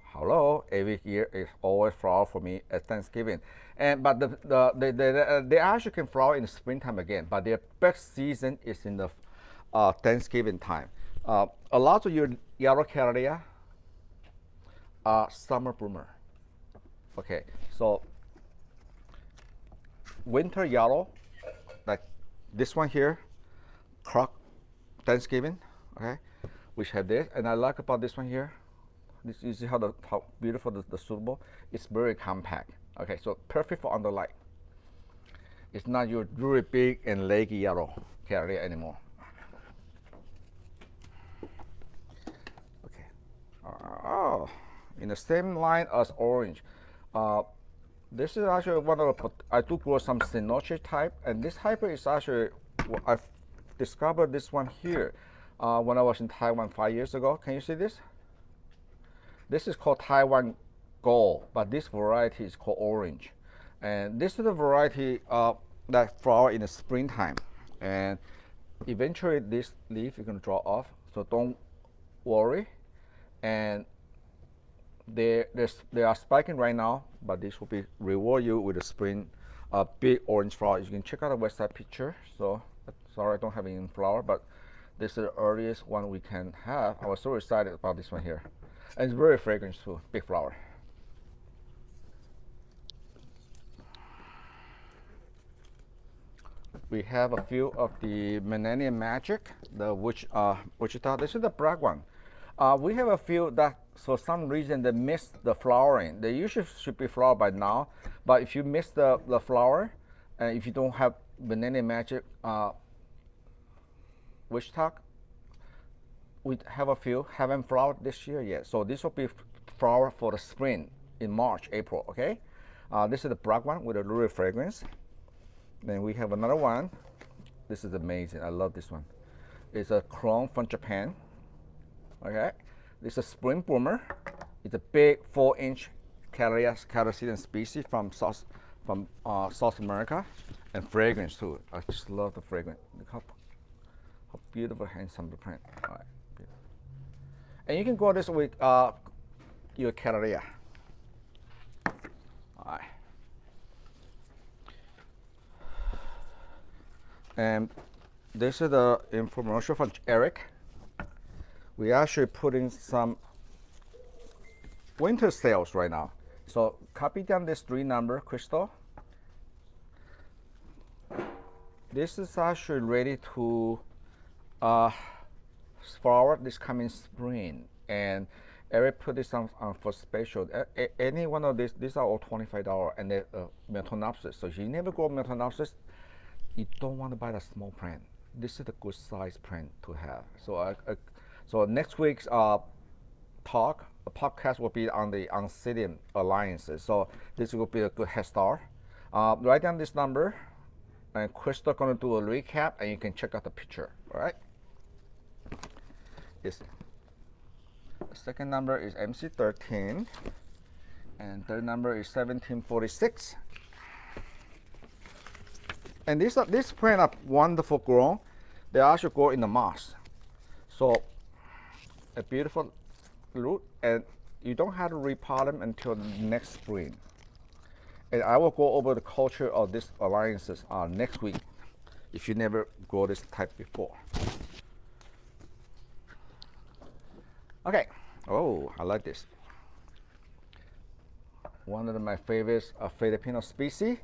Hello, every year is always flower for me at Thanksgiving, and but they actually can flower in the springtime again, but their best season is in the Thanksgiving time. A lot of your yellow cattleya are summer bloomer. Okay, so winter yellow, like this one here, Thanksgiving, okay, which have this, and I like about this one here. This, you see how beautiful the suitable. It's very compact. Okay, so perfect for under light. It's not your really big and leggy yellow cattleya anymore. Okay, oh, in the same line as orange. This is actually one of the, I do grow some Sinoche type, and this hybrid is actually, I've discovered this one here when I was in Taiwan 5 years ago. Can you see this? This is called Taiwan Gold, but this variety is called orange. And this is the variety that flower in the springtime. And eventually this leaf is going to draw off, so don't worry. And they are spiking right now, but this will be reward you with a spring big orange flower. You can check out the website picture. So sorry I don't have it in flower, but this is the earliest one we can have. I was so excited about this one here, and it's very fragrant too. Big flower. We have a few of the Millennium Magic, the Wichita. This is the black one. We have a few that for some reason they missed the flowering. They usually should be flowered by now, but if you miss the flower, and if you don't have Millennium Magic Wichita, we have a few haven't flowered this year yet. So this will be flower for the spring in March, April. Okay, this is the black one with a little fragrance. Then we have another one. This is amazing. I love this one. It's a clone from Japan. Okay, this is a spring bloomer. It's a big 4-inch Calypsonian species from South America, and fragrance too. I just love the fragrance. Look how beautiful, handsome the print. All right, beautiful. And you can go this with your Calypsonia. All right. And this is the infomercial from Eric. We actually putting some winter sales right now. So copy down this 3 number crystal. This is actually ready to flower this coming spring. And Eric put this on for special. Any one of these are all $25, and they're Metonopsis. So if you never grow Metonopsis, you don't want to buy the small plant. This is the good size plant to have. So so next week's podcast will be on the Oncidium alliances. So this will be a good head start. Write down this number, and Crystal gonna do a recap, and you can check out the picture. All right. Yes. The second number is MC13, and third number is 1746. And this plant are wonderful grown. They actually grow in the moss. So a beautiful root, and you don't have to repot them until next spring. And I will go over the culture of these alliances next week if you never grow this type before. Okay. Oh, I like this. one of my favorites Filipino species.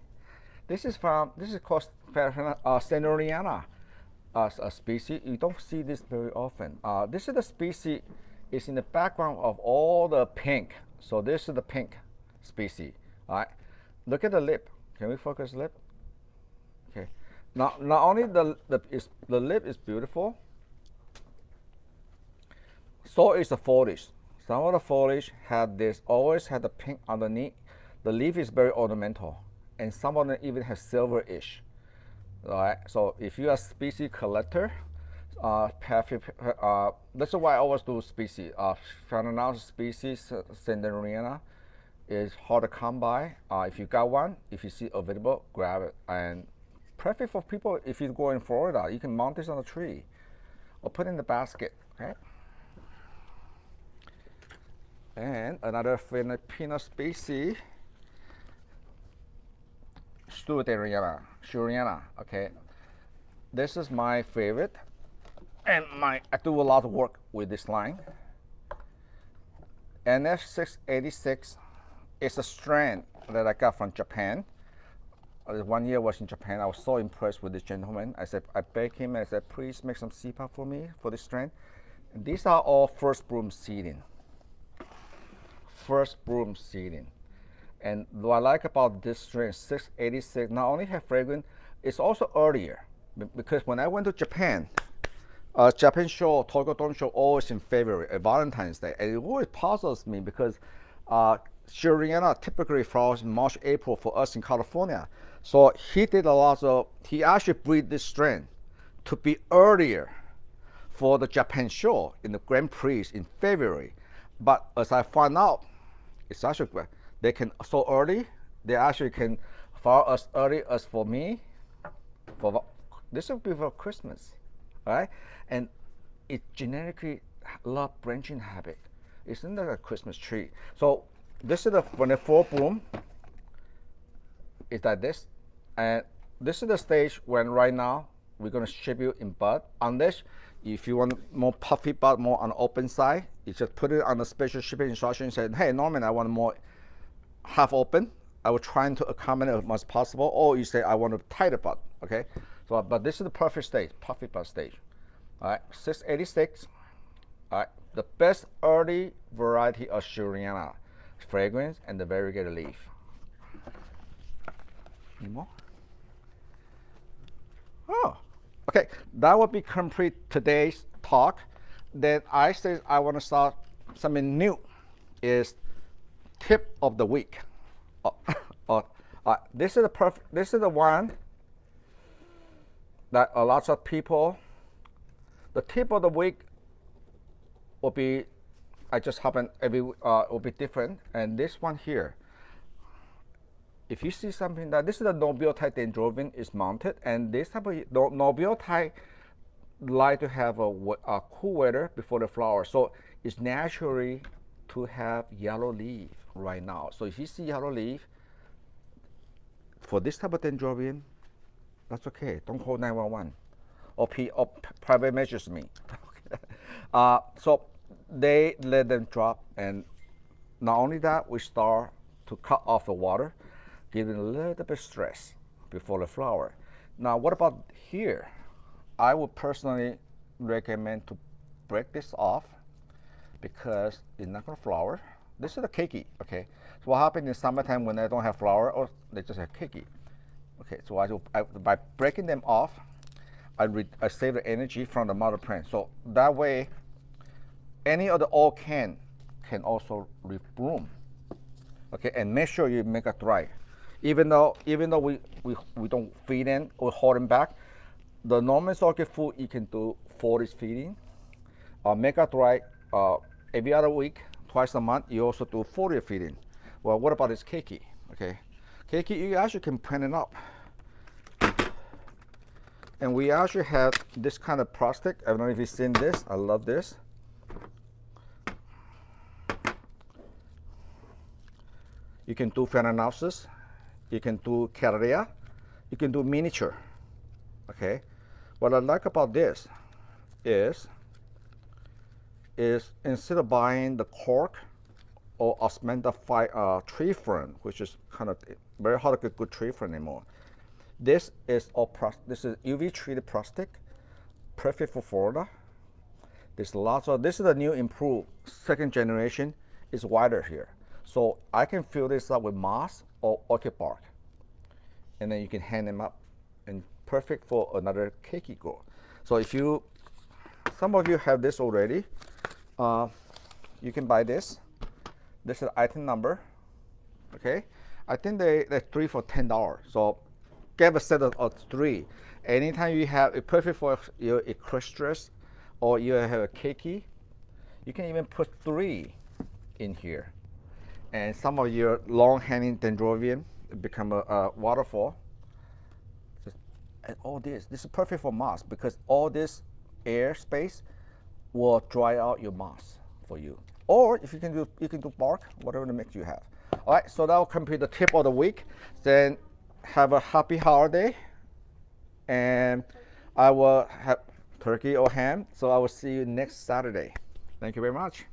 This is called Sanderiana, a species. You don't see this very often. This is the species is in the background of all the pink. So this is the pink species. All right. Look at the lip. Can we focus lip? Okay. Not only the lip is beautiful, so is the foliage. Some of the foliage always had the pink underneath. The leaf is very ornamental, and some of them even have silverish. Right. So if you are a species collector, that's why I always do species. Phenomenal species Sanderiana is hard to come by. If you got one, if you see available, grab it. And perfect for people if you go in Florida, you can mount this on a tree or put it in the basket. Okay. And another Filipino species, Shuriana. Okay, this is my favorite, and I do a lot of work with this line. NF686 is a strand that I got from Japan. 1 year I was in Japan. I was so impressed with this gentleman. I begged him. I said, please make some CPAP for me for this strand. And these are all first bloom seeding. First bloom seeding. And what I like about this strain 686, not only have fragrance, it's also earlier. Because when I went to Japan, Japan show, Tokyo Dome show, always in February, Valentine's Day, and it always puzzles me because Shuriana typically flowers in March, April for us in California. So he did a lot of, he actually breed this strain to be earlier for the Japan show in the Grand Prix in February. But as I found out, it's actually they can so early. They actually can flower as early as for me. For this will be for Christmas, right? And it genetically love branching habit. It's not like a Christmas tree. So this is when the full bloom. It's like this, and this is the stage when right now we're gonna ship you in bud. Unless if you want more puffy bud, more on the open side, you just put it on the special shipping instruction and say, hey, Norman, I want more half open. I will try to accommodate as much as possible. Or you say, I want a tighter bud, okay? So, but this is the perfect stage, puffy bud stage. All right, 686. All right, the best early variety of Shuriana, fragrance and the variegated leaf. Any more? Oh, okay, that will be complete today's talk. Then I say I want to start something new. Is tip of the week. This is the perfect. This is the one that a lot of people. The tip of the week will be. I just happen every will be different, and this one here. If you see something that this is the Nobiotite dendrobium is mounted, and this type of Nobiotite like to have a cool weather before the flower, so it's naturally to have yellow leaf right now. So if you see yellow leaf for this type of dendrobium, that's okay. Don't call 911 or private measures me. So they let them drop, and not only that, we start to cut off the water, giving a little bit of stress before the flower. Now, what about here? I would personally recommend to break this off because it's not going to flower. This is a cakey, okay? So what happens in summertime when they don't have flower, or they just have cakey? Okay, so by breaking them off, I save the energy from the mother plant. So that way, any of the old can also rebloom. Okay, and make sure you make it dry. Even though we don't feed in or hold them back, the normal orchid food you can do foliage feeding, make it dry every other week, twice a month. You also do foliage feeding. Well, what about this keiki? Okay, keiki you actually can plant it up, and we actually have this kind of plastic. I don't know if you've seen this. I love this. You can do Phalaenopsis, you can do Cattleya, you can do miniature. Okay, what I like about this is instead of buying the cork or osmanda tree fern, which is kind of very hard to get good tree fern anymore. This is this is UV treated plastic, perfect for Florida. There's lots of, this is the new improved second generation. It's wider here. So I can fill this up with moss or orchid bark. And then you can hang them up, and perfect for another keiki grow. So if you, some of you have this already, you can buy this. This is item number, okay? I think they're 3 for $10. So get a set of 3. Anytime you have a perfect for your equestrians or you have a keiki, you can even put 3 in here. And some of your long-hanging dendrobium become a waterfall. And all this is perfect for moss because all this air space will dry out your moss for you. Or if you can do bark, whatever the mix you have. All right, so that will complete the tip of the week. Then have a happy holiday, and I will have turkey or ham. So I will see you next Saturday. Thank you very much.